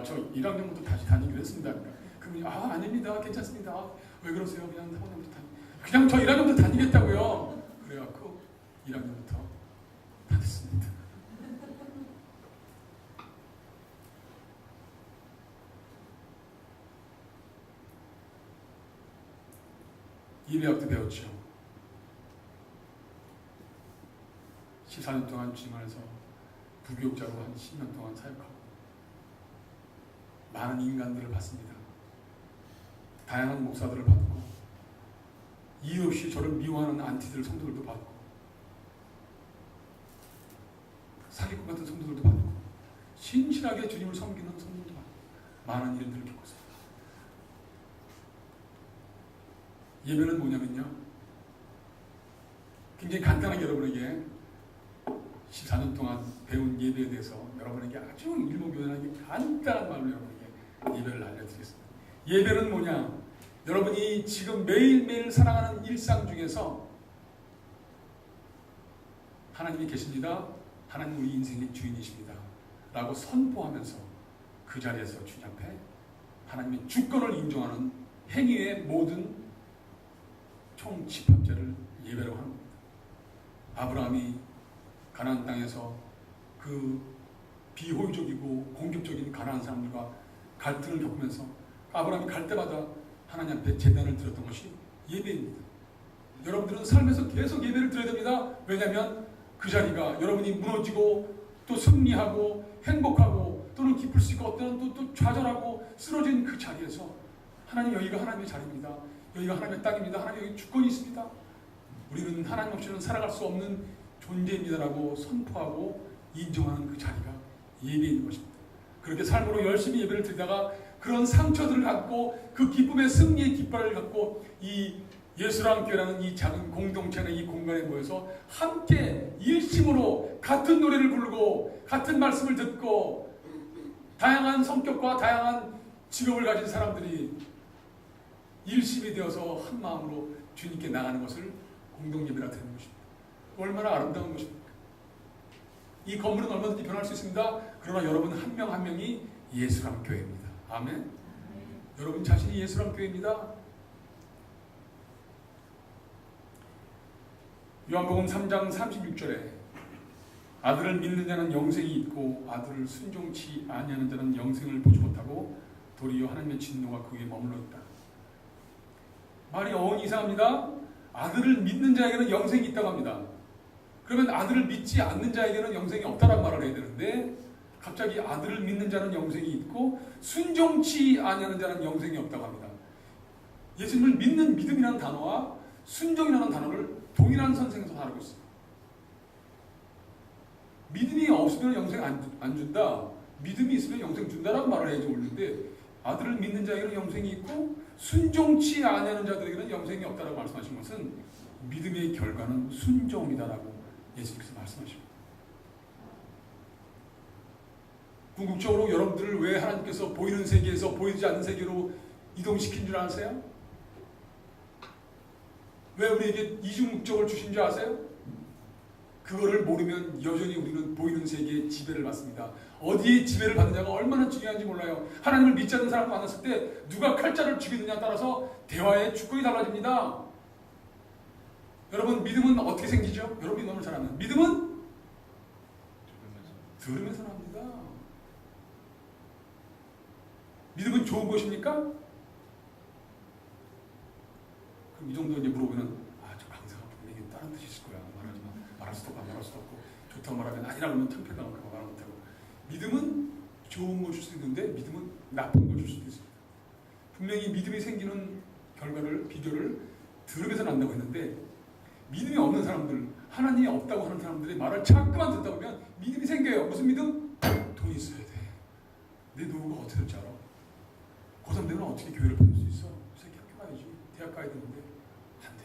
저 1학년부터 다시 다니기로 했습니다. 그분이 아닙니다, 괜찮습니다. 왜 그러세요? 그냥 3학년부터 그냥 저 1학년부터 다니겠다고요. 그래갖고 1학년부터 다녔습니다. 예배학도 배웠죠. 14년 동안 주님안에서 부교육자로 한 10년 동안 사역하고 많은 인간들을 봤습니다. 다양한 목사들을 봤고 이유 없이 저를 미워하는 안티들 성도들도 봤고 사기꾼 같은 성도들도 봤고 신실하게 주님을 섬기는 성도들도 봤고 많은 일들을 겪었습니다. 예배는 뭐냐면요, 굉장히 간단하게 여러분에게 14년 동안 배운 예배에 대해서 여러분에게 아주 일목요연하게 간단한 말로 여러분에게 예배를 알려드리겠습니다. 예배는 뭐냐? 여러분이 지금 매일매일 살아가는 일상 중에서 하나님이 계십니다. 하나님 우리 인생의 주인이십니다. 라고 선포하면서 그 자리에서 주님 앞에 하나님의 주권을 인정하는 행위의 모든 총집합제를 예배라고 합니다. 아브라함이 가나안 땅에서 그 비호의적이고 공격적인 가나안 사람들과 갈등을 겪으면서 아브라함이 갈 때마다 하나님 앞에 제단을 드렸던 것이 예배입니다. 여러분들은 삶에서 계속 예배를 드려야 됩니다. 왜냐하면 그 자리가 여러분이 무너지고 또 승리하고 행복하고 또는 기쁠 수 있고 어떤 또 좌절하고 쓰러진 그 자리에서 하나님, 여기가 하나님의 자리입니다. 여기가 하나님의 땅입니다. 하나님 여기 주권이 있습니다. 우리는 하나님 없이는 살아갈 수 없는 존재입니다라고 선포하고 인정하는 그 자리가 예배인 것입니다. 그렇게 삶으로 열심히 예배를 드리다가 그런 상처들을 갖고 그 기쁨의 승리의 깃발을 갖고 이 예수랑교회라는 이 작은 공동체나 이 공간에 모여서 함께 일심으로 같은 노래를 부르고 같은 말씀을 듣고 다양한 성격과 다양한 직업을 가진 사람들이 일심이 되어서 한 마음으로 주님께 나가는 것을 공동예배라 되는 것입니다. 얼마나 아름다운 것입니까? 이 건물은 얼마든지 변할 수 있습니다. 그러나 여러분 한 명 한 명이 예수랑 교회입니다. 아멘. 여러분 자신이 예수랑 교회입니다. 요한복음 3장 36절에 아들을 믿는 자는 영생이 있고 아들을 순종치 아니하는 자는 영생을 보지 못하고 도리어 하나님의 진노가 그에게 머물러 있다. 말이 어원이 이상합니다. 아들을 믿는 자에게는 영생이 있다고 합니다. 그러면 아들을 믿지 않는 자에게는 영생이 없다라는 말을 해야 되는데 갑자기 아들을 믿는 자는 영생이 있고 순종치 아니하는 자는 영생이 없다고 합니다. 예수님을 믿는 믿음이라는 단어와 순종이라는 단어를 동일한 선생에서 다루고 있습니다. 믿음이 없으면 영생 안 준다. 믿음이 있으면 영생 준다라고 말을 해야지 옳는데 아들을 믿는 자에게는 영생이 있고 순종치 아니하는 자들에게는 영생이 없다라고 말씀하신 것은 믿음의 결과는 순종이다라고 예수님께서 말씀하십니다. 궁극적으로 여러분들을 왜 하나님께서 보이는 세계에서 보이지 않는 세계로 이동시킨 줄 아세요? 왜 우리에게 이중 목적을 주신 줄 아세요? 그거를 모르면 여전히 우리는 보이는 세계의 지배를 받습니다. 어디에 지배를 받느냐가 얼마나 중요한지 몰라요. 하나님을 믿지 않는 사람을 만났을 때 누가 칼자를 죽이느냐에 따라서 대화의 주권이 달라집니다. 여러분 믿음은 어떻게 생기죠? 여러분이 너무 잘 아는 믿음은 들으면서 납니다. 믿음은 좋은 것입니까? 그럼 이 정도 이제 물어보면 저 강사가 분명히 다른 뜻이 있을 거야. 말하지 마. 말할 수도 없고 말할 수도 없고 좋다고 말하면 아니라고 하면 창피하다고 말 못하고 믿음은 좋은 걸 줄 수 있는데 믿음은 나쁜 걸 줄 수도 있습니다. 분명히 믿음이 생기는 결과를 비결을 들으면서 난다고 했는데 믿음이 없는 사람들 하나님이 없다고 하는 사람들의 말을 자꾸만 듣다 보면 믿음이 생겨요. 무슨 믿음? 돈이 있어야 돼. 내 노후가 어떻게 될지 알아? 고3 되면 어떻게 교회를 다닐 수 있어? 새끼 학교 가야지. 대학 가야 되는데 안 돼.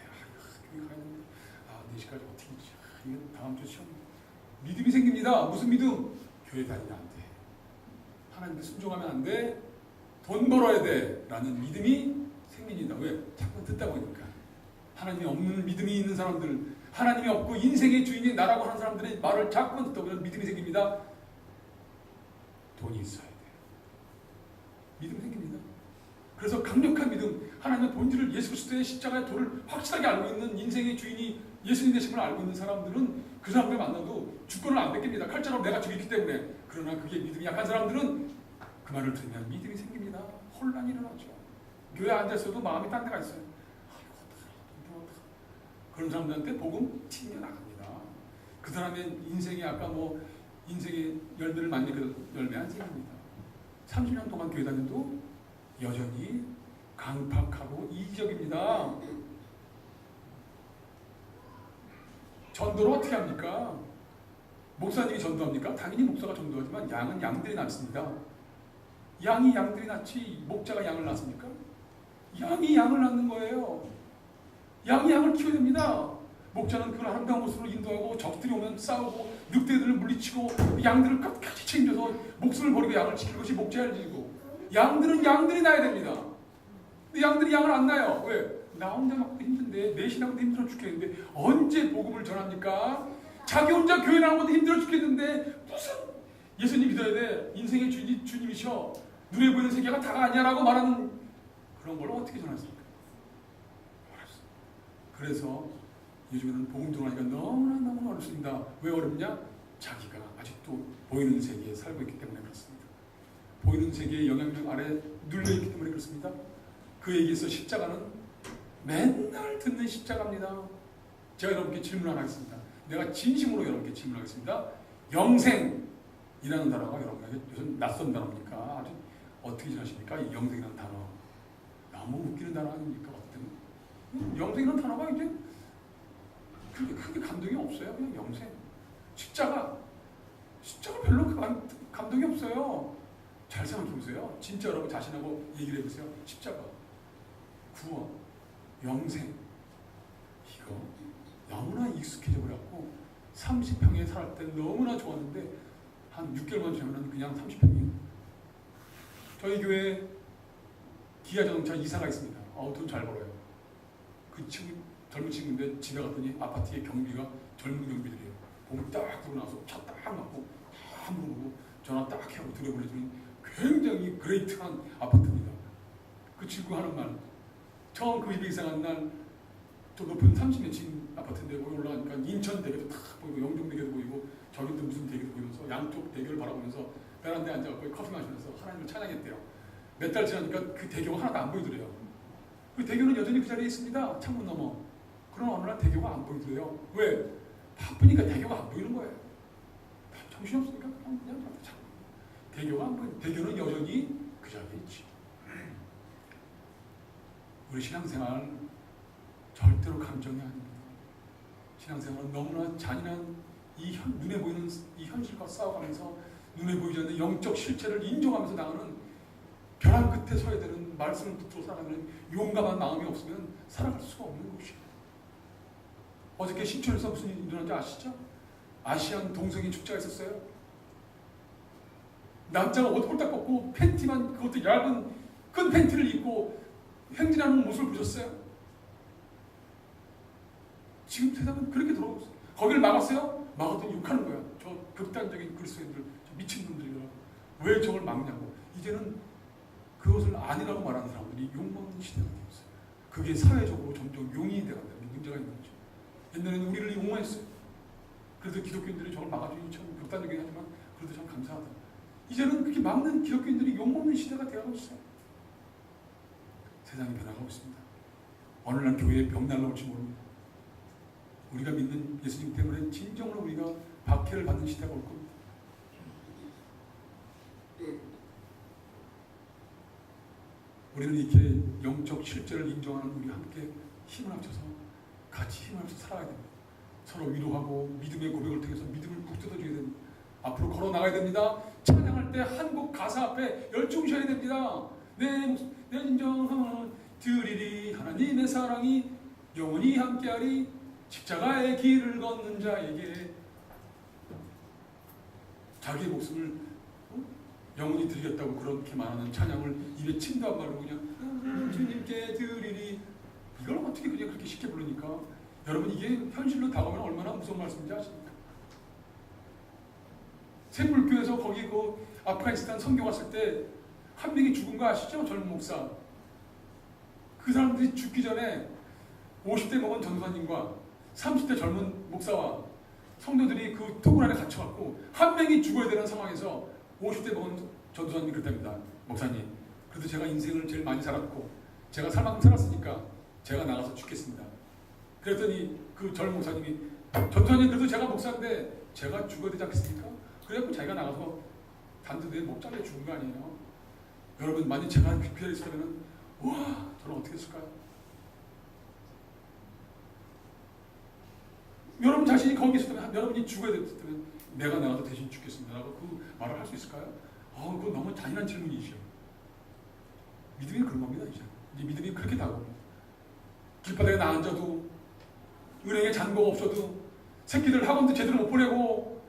교회 가야 되는데 4시까지 어떻게 있지? 이거 다음 주 시험. 믿음이 생깁니다. 무슨 믿음? 교회 다니면 안 돼. 하나님께 순종하면 안 돼. 돈 벌어야 돼. 라는 믿음이 생깁니다. 왜? 자꾸 듣다 보니까. 하나님이 없는 믿음이 있는 사람들, 하나님이 없고 인생의 주인이 나라고 하는 사람들의 말을 자꾸 듣다 보면 믿음이 생깁니다. 돈이 있어야 돼. 믿음이 생깁니다. 그래서 강력한 믿음, 하나님의 본질을 예수 그리스도의 십자가의 도를 확실하게 알고 있는 인생의 주인이 예수님 되심을 알고 있는 사람들은 그 사람들 만나도 주권을 안 뺏깁니다. 칼자로 내가 죽였기 때문에. 그러나 그게 믿음이 약한 사람들은 그 말을 들으면 믿음이 생깁니다. 혼란이 일어나죠. 교회에 앉아있어도 마음이 딴 데가 있어요. 그런 사람들한테 복음 튕겨나갑니다. 그 사람의 인생에 아까 인생의 열매를 많이 그 열매 안 생깁니다. 30년 동안 교회 다녀도 여전히 강팍하고 이기적입니다. 전도를 어떻게 합니까? 목사님이 전도합니까? 당연히 목사가 전도하지만 양은 양들이 낳습니다. 양이 양들이 낳지 목자가 양을 낳습니까? 양이 양을 낳는 거예요. 양이 양을 키워야 됩니다. 목자는 그걸 아름다운 모습으로 인도하고 적들이 오면 싸우고 늑대들을 물리치고 양들을 끝까지 책임져서 목숨을 버리고 양을 지키는 것이 목자의 일이고 양들은 양들이 낳아야 됩니다. 근데 양들이 양을 안 낳아요. 왜? 나 혼자 낳고도 힘든데 내신하고도 힘들어 죽겠는데 언제 복음을 전합니까? 자기 혼자 교회 나오고도 힘들어 죽겠는데 무슨 예수님 믿어야 돼. 인생의 주님이셔. 눈에 보이는 세계가 다가 아니야라고 말하는 그런 걸 어떻게 전하십니까? 그래서 요즘에는 복음 전하기가 너무나 어렵습니다. 왜 어렵냐? 자기가 아직도 보이는 세계에 살고 있기 때문에 그렇습니다. 보이는 세계의 영향력 아래 눌려있기 때문에 그렇습니다. 그에게서 십자가는 맨날 듣는 십자가입니다. 제가 여러분께 질문 하나 하겠습니다. 내가 진심으로 여러분께 질문하겠습니다. 영생이라는 단어가 여러분에게 요즘 낯선 단어입니까? 아주 어떻게 생각하십니까? 이 영생이라는 단어 너무 웃기는 단어 아닙니까? 영생이라는 단어가 이제 크게 감동이 없어요. 그냥 영생. 십자가 별로 감동이 없어요. 잘 생각해보세요. 진짜 여러분 자신하고 얘기를 해보세요. 십자가, 구원, 영생 이거 너무나 익숙해져 버렸고 30평에 살았을 때 너무나 좋았는데 한 6개월만 지나면 그냥 30평이에요. 저희 교회에 기아자동차 이사가 있습니다. 돈 잘 벌어요. 그 친구 젊은 친구인데 집에 갔더니 아파트의 경비가 젊은 경비들이에요. 몸을 딱 들고 나서 차 딱 맞고 다 물어보고 전화 딱 하고 들여보내주는 굉장히 그레이트한 아파트입니다. 그 친구가 하는 말, 처음 그 집에 이사간 날 좀 높은 30몇 층 아파트인데 거기 올라가니까 인천대교도 딱 보이고 영종대교도 보이고 저기도 무슨 대교를 보면서 양쪽 대교를 바라보면서 베란다에 앉아갖고 커피 마시면서 하나님을 찬양했대요. 몇 달 지나니까 그 대교가 하나도 안 보이더래요. 그 대교는 여전히 그 자리에 있습니다. 창문 너머. 그러나 어느 날 대교가 안 보이더래요. 왜? 바쁘니까 대교가 안 보이는 거예요. 정신없으니까 그냥 참. 대교가 안 보이는. 대교는 여전히 그 자리에 있지. 우리 신앙생활 절대로 감정이 아닙니다. 신앙생활은 너무나 잔인한 눈에 보이는 이 현실과 싸워가면서 눈에 보이지 않는 영적 실체를 인정하면서 나가는 벼랑 끝에 서야 되는, 말씀을 붙들어 살아가는 용감한 마음이 없으면 살아갈 수가 없는 것이에요. 어저께 신촌에서 무슨 일이 일어난지 아시죠? 아시안 동성애 축제가 있었어요. 남자가 옷 홀딱 벗고 팬티만, 그것도 얇은 끈 팬티를 입고 행진하는 모습을 보셨어요? 지금 세상은 그렇게 돌아오고 있어요. 거기를 막았어요? 막았더니 욕하는 거야. 저 극단적인 그리스도인들, 저 미친놈들이라. 왜 저걸 막냐고. 이제는 그것을 아니라고 말하는 사람들이 욕먹는 시대가 되었어요. 그게 사회적으로 점점 용인이 돼간다는 문제가 있는 거죠. 옛날에는 우리를 용어했어요. 그래서 기독교인들이 저걸 막아주니 참 극단적이긴 하지만 그래도 참 감사하다. 이제는 그렇게 막는 기독교인들이 욕먹는 시대가 되어가고 있어요. 세상이 변화가고 있습니다. 어느 날 교회에 병 날라올지 모릅니다. 우리가 믿는 예수님 때문에 진정으로 우리가 박해를 받는 시대가 올 겁니다. 우리는 이렇게 영적 실제를 인정하는 우리 함께 힘을 합쳐서 같이 힘을 합쳐서 살아야 됩니다. 서로 위로하고 믿음의 고백을 통해서 믿음을 북돋아줘야 됩니다. 앞으로 걸어 나가야 됩니다. 찬양할 때 한 곡 가사 앞에 열중셔야 됩니다. 내 진정함을 드리리 하나님의 사랑이 영원히 함께하리 십자가의 길을 걷는 자에게 자기의 목숨을 영원히 드리겠다고 그렇게 말하는 찬양을 입에 침도 안 바르고 그냥 주님께 드리리 이걸 어떻게 그냥 그렇게 쉽게 부르니까 여러분 이게 현실로 다가오면 얼마나 무서운 말씀인지 아십니까? 샘물교에서 거기 그 아프가니스탄 선교 갔을 때 한 명이 죽은 거 아시죠? 젊은 목사. 그 사람들이 죽기 전에 50대 먹은 전도사님과 30대 젊은 목사와 성도들이 그 토굴 안에 갇혀갖고 한 명이 죽어야 되는 상황에서 50대 먹은 전도사님이 그랬답니다. 목사님, 그래도 제가 인생을 제일 많이 살았고 제가 살 만큼 살았으니까 제가 나가서 죽겠습니다. 그랬더니 그 젊은 목사님이 전도사님 그래도 제가 목사인데 제가 죽어야 되지 않겠습니까? 그래갖고 자기가 나가서 단두대에 목 잘려 죽은 거 아니에요. 여러분 만약 제가 그 자리에 있었다면 와 저는 어떻게 했을까요? 여러분 자신이 거기 있었다면 여러분이 죽어야 됐다면 내가 나가서 대신 죽겠습니다 라고 그 말을 할 수 있을까요? 그건 너무 잔인한 질문이죠. 믿음이 그런 겁니다. 이제 믿음이 그렇게 다가옵니다. 길바닥에 나 앉아도 은행에 잔고가 없어도 새끼들 학원도 제대로 못 보내고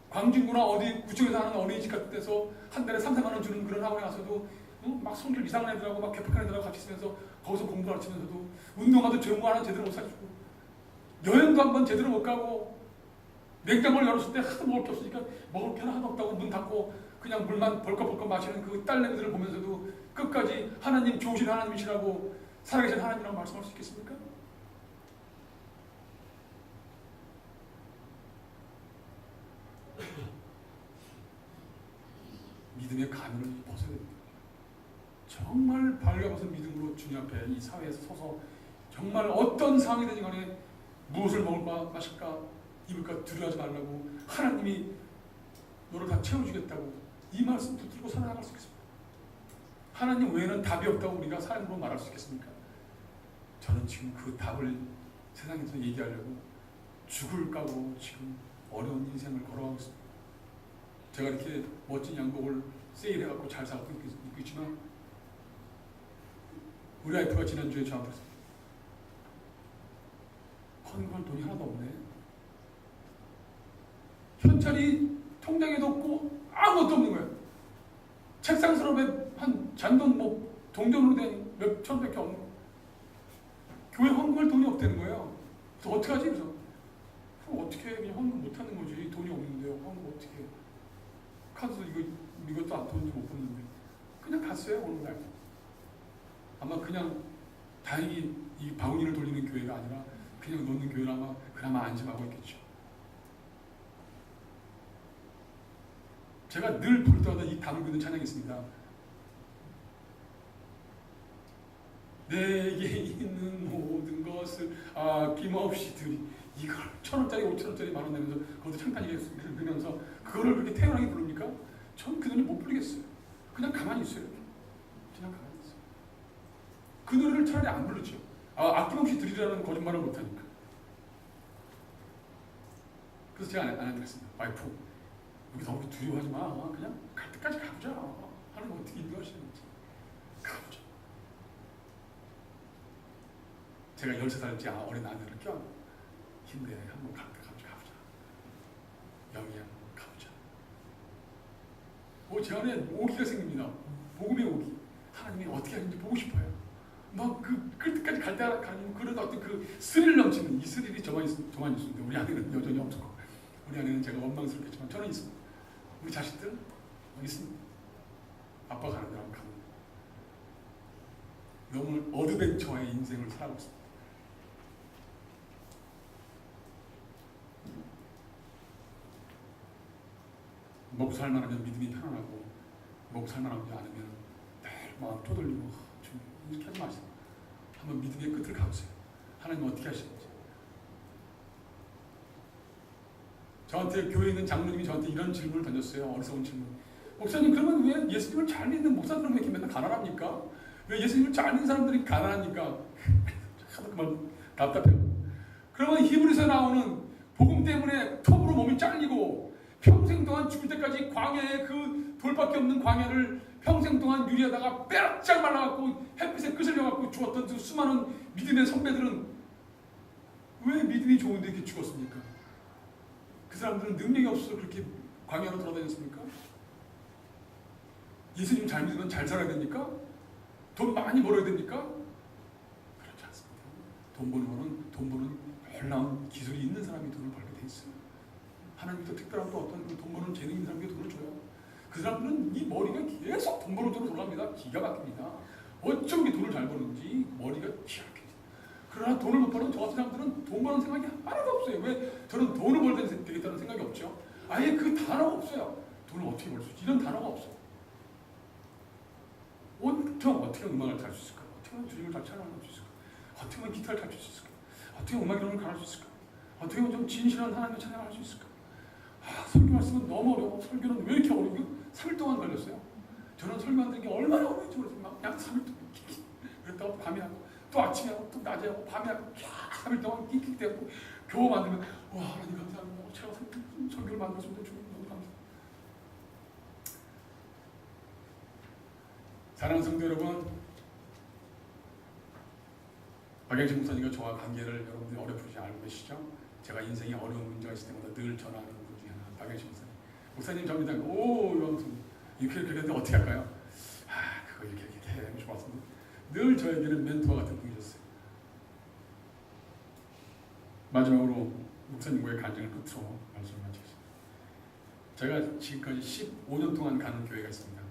광진구나 어디 구청에서 하는 어린이집 같은 데서 한 달에 3, 4만 원 주는 그런 학원에 가서도 막 성질 이상한 애들하고 막 개팍한 애들하고 같이 있으면서 거기서 공부 가르치면서도 운동화도 정부 하나 제대로 못 사주고 여행도 한번 제대로 못 가고 냉장고를 열었을 때 하도 먹을 게 없으니까 먹을 게 하나도 없다고 문 닫고 그냥 물만 벌컥벌컥 마시는 그 딸내미들을 보면서도 끝까지 하나님 좋으신 하나님이시라고 살아계신 하나님이라고 말씀할 수 있겠습니까? 믿음의 가면을 벗어야 됩니다. 정말 발가벗은 믿음으로 주님 앞에 이 사회에서 서서 정말 어떤 상황이 되든 간에 무엇을 먹을까 마실까 입을까 두려워하지 말라고 하나님이 너를 다 채워주겠다고 이 말씀 붙들고 살아나갈 수 있겠습니까? 하나님 외에는 답이 없다고 우리가 삶으로 말할 수 있겠습니까? 저는 지금 그 답을 세상에서 얘기하려고 죽을 까고 지금 어려운 인생을 걸어가고 있습니다. 제가 이렇게 멋진 양복을 세일해갖고 잘 사고 입고 있지만 우리 와이프가 지난주에 저한테 헌금할 돈이 하나도 없네. 현찰이 통장에도 없고 아무것도 없는 거예요. 책상 서랍에 한 잔돈 뭐 동전으로 된 몇 천밖에 없는 거예요. 교회 헌금할 돈이 없다는 거예요. 그래서 어떻게 하지? 그래서 그럼 어떻게 해? 그냥 헌금 못 하는 거지. 돈이 없는데요. 헌금 어떻게 해? 카드도 이것도 안 돈인지 못 보는데 그냥 갔어요. 오늘 날 아마 그냥 다행히 이 바구니를 돌리는 교회가 아니라 그냥 놓는 교회라 아마 그나마 안심하고 있겠죠. 제가 늘 부를 때마다 이 담고 있는 찬양이 있습니다. 내게 있는 모든 것을 아낌없이 드리. 이걸 1,000원짜리 5,000원짜리 만원 내면서 그것도 창단이게 들으면서 그거를 그렇게 태연하게 부릅니까? 전 그 노래 못 부르겠어요. 그냥 가만히 있어요. 그냥 가만히 있어요. 그 노래를 차라리 안 부르죠. 아낌없이 드리라는 거짓말을 못하니까. 그래서 제가 안 하겠습니다. 와이프, 여기 너무 두려워하지 마. 그냥 갈 때까지 가보자. 하나님 어떻게 인도하시는지 가보자. 제가 13살짜리 어린 아내를 껴안고 힘내, 한번 가보자. 영희야, 가보자. 제 안에 오기가 생깁니다. 복음의 오기. 하나님이 어떻게 하는지 보고 싶어요. 막 끌 때까지 갈 때 가는 그런 어떤 그 스릴 넘치는 이 스릴이 저만 있습니다. 우리 아내는 여전히 없고, 우리 아내는 제가 원망스럽겠지만 저는 있습니다. 우리 자식들 있습니다. 아빠 가는 데로 가면 너무 어드벤처의 인생을 살아가고 있습니다. 먹고 살만하면 믿음이 편안하고, 먹고 살만하지 않으면 매일 마음 쪼들리고 좀 이렇게 하지 마세요. 한번 믿음의 끝을 가보세요. 하나님 어떻게 하시는지. 저한테 교회에 있는 장로님이 저한테 이런 질문을 던졌어요. 어리석은 질문. 목사님, 그러면 왜 예수님을 잘 믿는 목사들은 왜 이렇게 맨날 가난합니까? 왜 예수님을 잘 믿는 사람들이 가난합니까? 정말 답답해요. 그러면 히브리서에 나오는 복음 때문에 톱으로 몸이 잘리고 평생 동안 죽을 때까지 광야에 그 돌밖에 없는 광야를 평생 동안 유리하다가 빼락짝 말라갖고 햇빛에 끄슬려갖고 죽었던 그 수많은 믿음의 선배들은 왜 믿음이 좋은데 이렇게 죽었습니까? 그 사람들은 능력이 없어서 그렇게 광야로 돌아다녔습니까? 예수님 잘 믿으면 잘 살아야 됩니까? 돈 많이 벌어야 됩니까? 그렇지 않습니다. 돈 버는 놀라운 기술이 있는 사람이 돈을 벌게 돼 있어요. 하나님도 특별한 또 어떤 돈 버는 재능 있는 사람에게 돈을 줘요. 그 사람들은 이 머리가 계속 돈 버는 쪽으로 돌아갑니다. 기가 막힙니다. 어쩜 이렇게 돈을 잘 버는지 머리가 기가 막히지. 그러나 돈을 못 버는 저 같은 사람들은 돈 버는 생각이 하나도 없어요. 왜? 저는 돈을 벌어야 되겠다는 생각이 없죠. 아예 그 단어가 없어요. 돈을 어떻게 벌 수 있지? 이런 단어가 없어요. 어떻게 음악을 잘 할 수 있을까? 어떻게 하면 주님을 잘 찬양할 수 있을까? 어떻게 하면 기타를 잘 칠 수 있을까? 어떻게 음악 이론을 가르칠 수 있을까? 어떻게 하면 좀 진실한 하나님의 찬양을 할 수 있을까? 설교 말씀은 너무 어려워. 설교는 왜 이렇게 어려워? 3일 동안 걸렸어요. 저는 설교하는 게 얼마나 어려운지 모르겠어요. 약 3일 동안 그랬다가 밤에 하고 또 아침에 하고 또 낮에 하고 밤에 하고 3일 동안 끽끽대고 교우 만들면 와 하나님 감사합니다. 제가 설교를 만들었습니다. 주님 너무 감사합니다. 사랑하는 성도 여러분, 박영신 목사님과 저와 관계를 여러분들이 어렵지 알고 계시죠? 제가 인생에 어려운 문제가 있을 때마다 늘 전화하는 분 중에 하나 박영신 목사님. 목사님 접니다. 오 이거 이렇게 했는데 어떻게 할까요? 그거 이렇게 해 좋았습니다. 늘 저에게는 멘토와 같은 분이셨어요. 마지막으로 목사님과의 간증을 끝으로 말씀을 마치겠습니다. 제가 지금까지 15년 동안 가는 교회가 있습니다.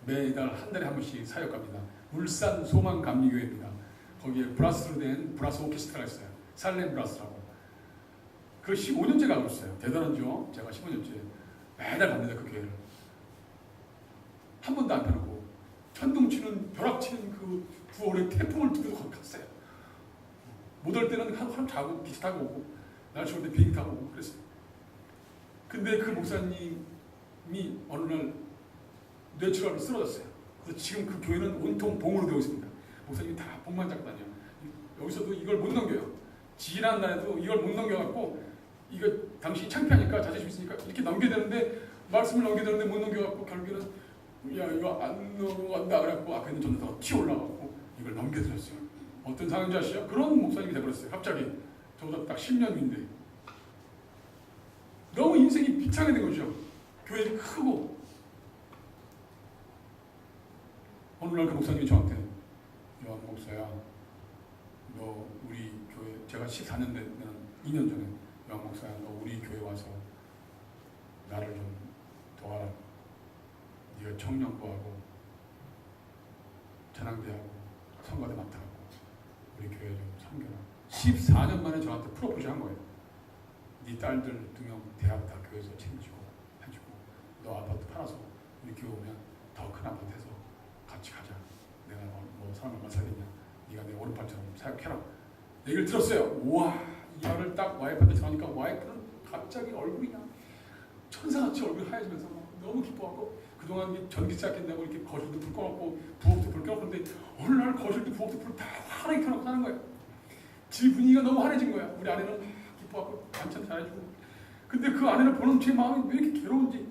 매달 한 달에 한 번씩 사역 갑니다. 울산 소망감리교회입니다. 거기에 브라스로 된 브라스 오케스트라가 있어요. 살렘 브라스라고. 그 15년째 가고 있어요. 대단하죠? 제가 15년째 매달 갑니다. 그 교회를. 한 번도 안 펴놓고 천둥치는 벼락치는 그 9월에 태풍을 두고도 거기 갔어요. 못 올 때는 하루 자고 기차 타고 오고 날씨 올 때 비행기 타고 오고 그랬어요. 근데 그 목사님이 어느 날 뇌출혈로 쓰러졌어요. 그래서 지금 그 교회는 온통 봉으로 되어 있습니다. 목사님이 다 봉만 잡고 다녀요. 여기서도 이걸 못 넘겨요. 지난 날에도 이걸 못 넘겨갖고 이거 당신이 창피하니까 자존심 있으니까 이렇게 넘겨야 되는데 말씀을 넘겨야 되는데 못 넘겨갖고 결국에는 야 이거 안 넘어간다 그래갖고 앞에 있는 전도사가 튀어올라가고 이걸 넘겨드렸어요. 어떤 상황인지 아시죠? 그런 목사님이 돼버렸어요. 갑자기 저보다 딱 10년 위인데 너무 인생이 비참하게 된 거죠. 교회가 크고 어느 날 그 목사님이 저한테 요한 목사야 너 우리 교회 제가 14년 되는 2년 전에 요한 목사야 너 우리 교회 와서 나를 좀 도와라. 네가 청년부하고 찬양대하고 성가대 맡아갖고 우리 교회 좀 섬겨라. 14년 만에 저한테 프로포즈 한 거예요. 네 딸들 2명 대학 다 교회에서 챙기고 해주고 너 아파트 팔아 얘기를 들었어요. 우와, 이 말을 딱 와이프한테 전하니까 와이프는 갑자기 얼굴이 그냥 천사같이 얼굴이 하얘지면서 너무 기뻐하고 그동안 전기세 아낀다고 이렇게 거실도 불 꺼놓고 부엌도 불 꺼놓고 어느 날 거실도 부엌도 불 다 환하게 켜놓고 사는 거예요. 집 분위기가 너무 환해진 거야. 우리 아내는 기뻐하고 반찬 잘해주고. 근데 그 아내를 보는 제 마음이 왜 이렇게 괴로운지,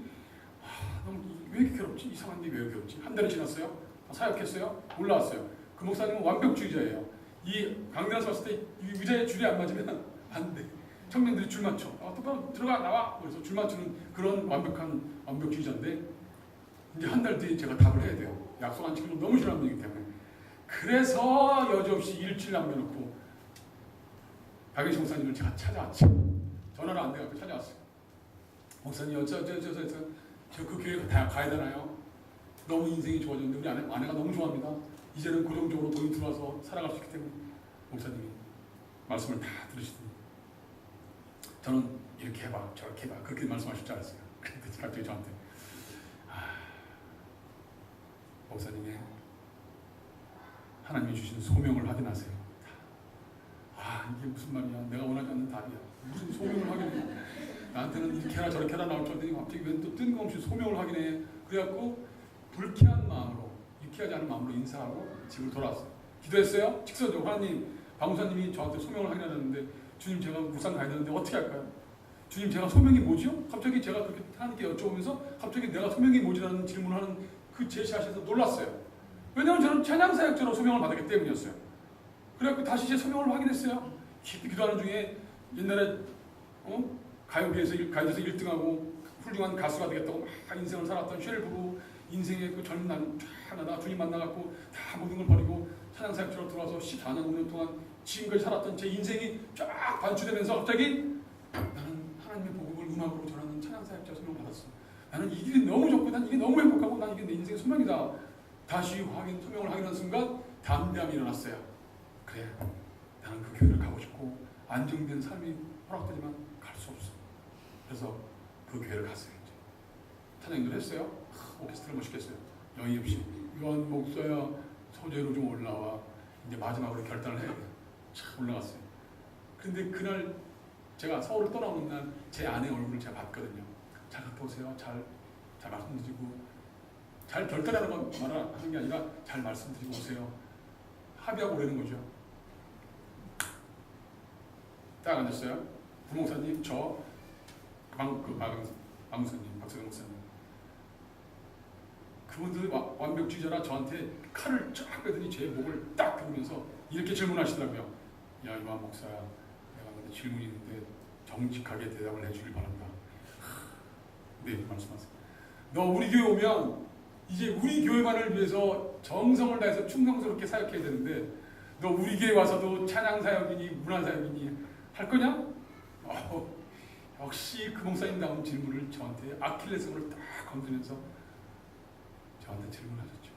너무 왜 이렇게 괴롭지? 이상한데 왜 괴롭지? 한 달이 지났어요. 사역했어요. 올라왔어요. 그 목사님은 완벽주의자예요. 이 강단에서 왔을 때 의자에 줄이 안 맞으면 안 돼. 청년들이 줄 맞춰. 똑바로 들어가 나와. 그래서 줄 맞추는 그런 완벽주의자인데 이제 한 달 뒤에 제가 답을 해야 돼요. 약속 안 지키면 너무 싫어하는 얘기 때문에. 그래서 여지없이 일주일 남겨놓고 박인식 목사님을 제가 찾아왔죠. 전화를 안 돼갖고 찾아왔어요. 목사님 저 그 교회 다 가야 되나요? 너무 인생이 좋아졌는데 우리 아내가 너무 좋아합니다. 이제는 고정적으로 돈이 들어와서 살아갈 수 있기 때문에. 목사님이 말씀을 다 들으시더니 저는 이렇게 해봐 저렇게 해봐 그렇게 말씀하실 줄 알았어요. 그런데 갑자기 저한테 목사님의 하나님이 주신 소명을 확인하세요. 이게 무슨 말이야. 내가 원하지 않는 답이야. 무슨 소명을 확인해. 나한테는 이렇게 해라 저렇게 해라 나올 줄 알았더니 갑자기 왜 또 뜬금없이 소명을 확인해. 그래갖고 불쾌한 마음으로 유쾌하지 않은 마음으로 인사하고 집으로 돌아왔어요. 기도했어요. 직선적으로 하나님 박목사님이 저한테 소명을 확인하셨는데 주님 제가 묵상 가야 되는데 어떻게 할까요? 주님 제가 소명이 뭐지요? 갑자기 제가 그렇게 하나님께 여쭤보면서 갑자기 내가 소명이 뭐지라는 질문을 하는 그 제시하셔서 놀랐어요. 왜냐하면 저는 찬양사역자로 소명을 받았기 때문이었어요. 그래갖고 다시 제 소명을 확인했어요. 깊이 기도하는 중에 옛날에 가요계에서 1등하고 훌륭한 가수가 되겠다고 막 인생을 살았던 쉘브로 인생의 그 젊은 날 하나다 주님 만나갖고 다 모든 걸 버리고 찬양사역자로 들어와서 14년 5년 동안 지금까지 살았던 제 인생이 쫙 반추되면서 갑자기 나는 하나님의 복음을 음악으로 전하는 찬양사역자 소명을 받았어. 나는 이 길이 너무 좋고 난 이게 너무 행복하고 난 이게 내 인생의 소명이다. 다시 소명을 확인하는 순간 담대함이 일어났어요. 그래, 나는 그 교회를 가고 싶고 안정된 삶이 허락되지만 갈 수 없어. 그래서 그 교회를 갔어요. 이제 찬양을 했어요. 오케스트라 멋있겠어요. 영희 없이 요한 목사야 소재로 좀 올라와. 이제 마지막으로 결단을 해야 돼요. 참 올라갔어요. 근데 그날 제가 서울을 떠나오는 날 제 아내 얼굴을 제가 봤거든요. 잘 갔다 오세요. 잘 말씀드리고 잘 결단하는 말을 하는 게 아니라 잘 말씀드리고 오세요. 합의하고 오라는 거죠. 딱 앉았어요. 부목사님, 저 박목사님, 박세경 목사님. 그분들 완벽주의자라 저한테 칼을 쫙 빼더니 제 목을 딱 들으면서 이렇게 질문하시더라고요. 야, 요한 목사야, 내가 근데 질문이 있는데 정직하게 대답을 해주길 바란다. 네, 말씀하세요. 너 우리 교회 오면 이제 우리 교회만을 위해서 정성을 다해서 충성스럽게 사역해야 되는데 너 우리 교회 와서도 찬양사역이니 문화사역이니 할 거냐? 역시 그 목사님다운 질문을 저한테 아킬레스건을 딱 건드리면서 저한테 질문하셨죠.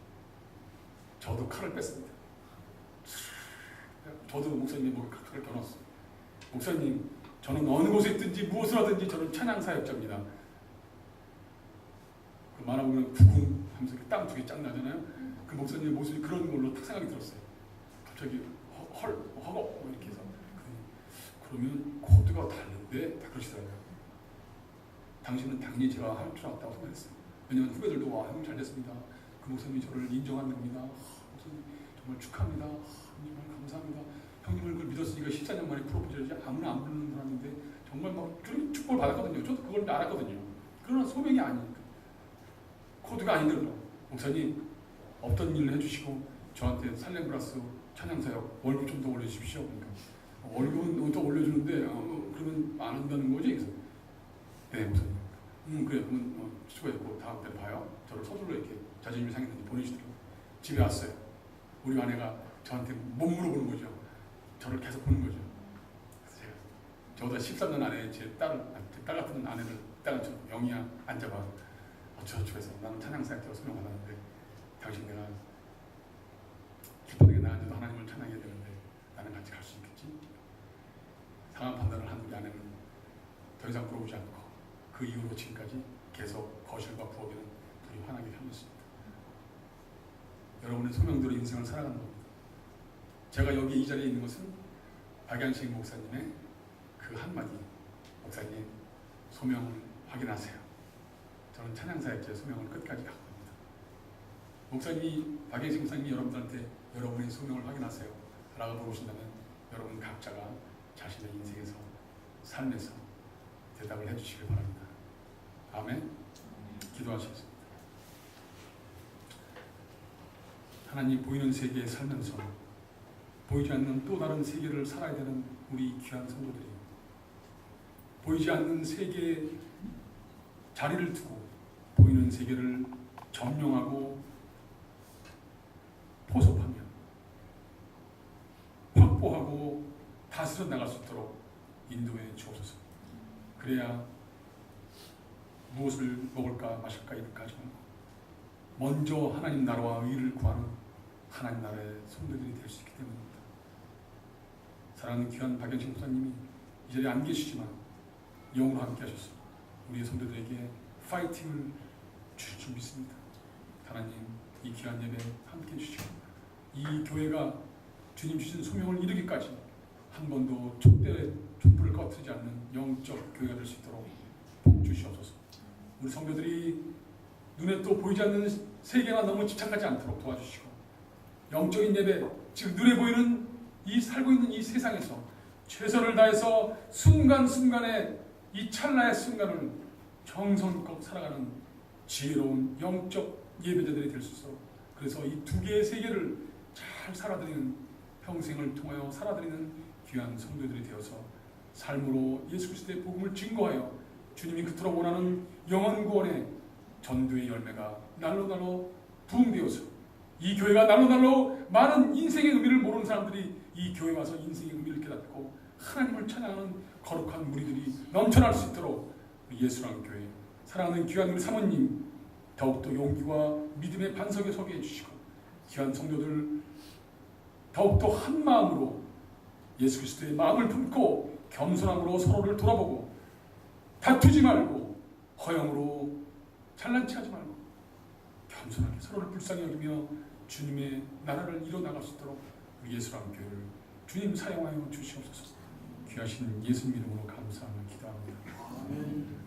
저도 칼을 뺐습니다. 저도 목사님의 목에 칼을 겨눴어요. 목사님, 저는 어느 곳에 있든지 무엇을 하든지 저는 찬양사역자입니다. 그 말하면 구궁 하면서 땀 두 개 쫙 나잖아요. 그 목사님의 모습이 그런 걸로 딱 생각이 들었어요. 갑자기 허거 이렇게 해서 그러면 코드가 다른데 다 그러시더라고요. 당신은 당연히 제가 할 줄 알았다고 생각했어요. 왜냐하면 후배들도 와, 형 잘 됐습니다. 그 목사님이 저를 인정하는 겁니다. 목사님 정말 축하합니다. 정말 감사합니다. 형님을 그걸 믿었으니까 14년 만에 프로포즈를 아무나 안 부르는 사람인데 정말 막 축복을 받았거든요. 저도 그걸 알았거든요. 그러나 소명이 아니니까. 코드가 아니더라고요. 목사님 없던 일을 해주시고 저한테 살렘브라스 찬양사역 월급 좀 더 올려주십시오. 그러니까 월급은 더 올려주는데 그러면 안 한다는 거지? 그래서 네 목사님. 그래 그러면 수고했고 다음 때 봐요. 저를 서둘러 이렇게 자존심이 상했는지 보내시더라고요. 집에 왔어요. 우리 아내가 저한테 못 물어보는 거죠. 저를 계속 보는 거죠. 그래서 제가 저보다 13년 아내 제 딸 같은 아내를 딸은 저 영희야 앉아봐. 어쩌고저쩌고 해서 나는 찬양사역자로 소명받았는데 당신 내가 기쁘게 나한테도 하나님을 찬양해야 되는데 나는 같이 갈 수 있겠지? 상한 판단을 한 우리 아내는 더 이상 물어보지 않고 그 이후로 지금까지 계속 거실과 부엌에는 둘이 환하게 살았습니다. 여러분의 소명대로 인생을 살아가는 겁니다. 제가 여기 이 자리에 있는 것은 박양식 목사님의 그 한마디, 목사님 소명을 확인하세요. 저는 찬양사역자의 소명을 끝까지 갖고 있습니다. 목사님이, 박양식 목사님이 여러분들한테 여러분의 소명을 확인하세요 라고 물으신다면 여러분 각자가 자신의 인생에서, 삶에서 대답을 해주시길 바랍니다. 아멘. 기도하시겠습니다. 하나님, 보이는 세계에 살면서 보이지 않는 또 다른 세계를 살아야 되는 우리 귀한 성도들이 보이지 않는 세계에 자리를 두고 보이는 세계를 점령하고 포섭하며 확보하고 다스려 나갈 수 있도록 인도해 주옵소서. 그래야 무엇을 먹을까 마실까 이렇게 하지 말고 먼저 하나님 나라와 의를 구하는 하나님 나라의 성도들이 될 수 있기 때문입니다. 사랑하는 귀한 박영식 목사님이 이 자리에 안 계시지만 영으로 함께 하셔서 우리의 성도들에게 파이팅을 주실 줄 믿습니다. 하나님, 이 귀한 예배 함께 해주시고 이 교회가 주님 주신 소명을 이루기까지 한 번도 촛불을 꺼트리지 않는 영적 교회가 될 수 있도록 복 주시옵소서. 우리 성도들이 눈에 또 보이지 않는 세계가 너무 집착하지 않도록 도와주시고 영적인 예배, 지금 눈에 보이는 이 살고 있는 이 세상에서 최선을 다해서 순간순간의 이 찰나의 순간을 정성껏 살아가는 지혜로운 영적 예배자들이 될 수 있도록, 그래서 이 두 개의 세계를 잘 살아드리는, 평생을 통하여 살아드리는 귀한 성도들이 되어서 삶으로 예수 그리스도의 복음을 증거하여 주님이 그토록 원하는 영원 구원의 전도의 열매가 날로 부흥되어서 이 교회가 날로 많은 인생의 의미를 모르는 사람들이 이 교회에 와서 인생의 의미를 깨닫고 하나님을 찬양하는 거룩한 무리들이 넘쳐날 수 있도록 예수라는 교회, 사랑하는 귀한 우리 사모님 더욱더 용기와 믿음의 반석에 서게 해주시고 귀한 성도들 더욱더 한 마음으로 예수 그리스도의 마음을 품고 겸손함으로 서로를 돌아보고 다투지 말고 허영으로 잘난 체하지 말고 겸손하게 서로를 불쌍히 여기며 주님의 나라를 이뤄나갈 수 있도록 우리 예수라는 교회를 주님 사용하여 주시옵소서. 귀하신 예수님 이름으로 감사하며 기도합니다. 아멘.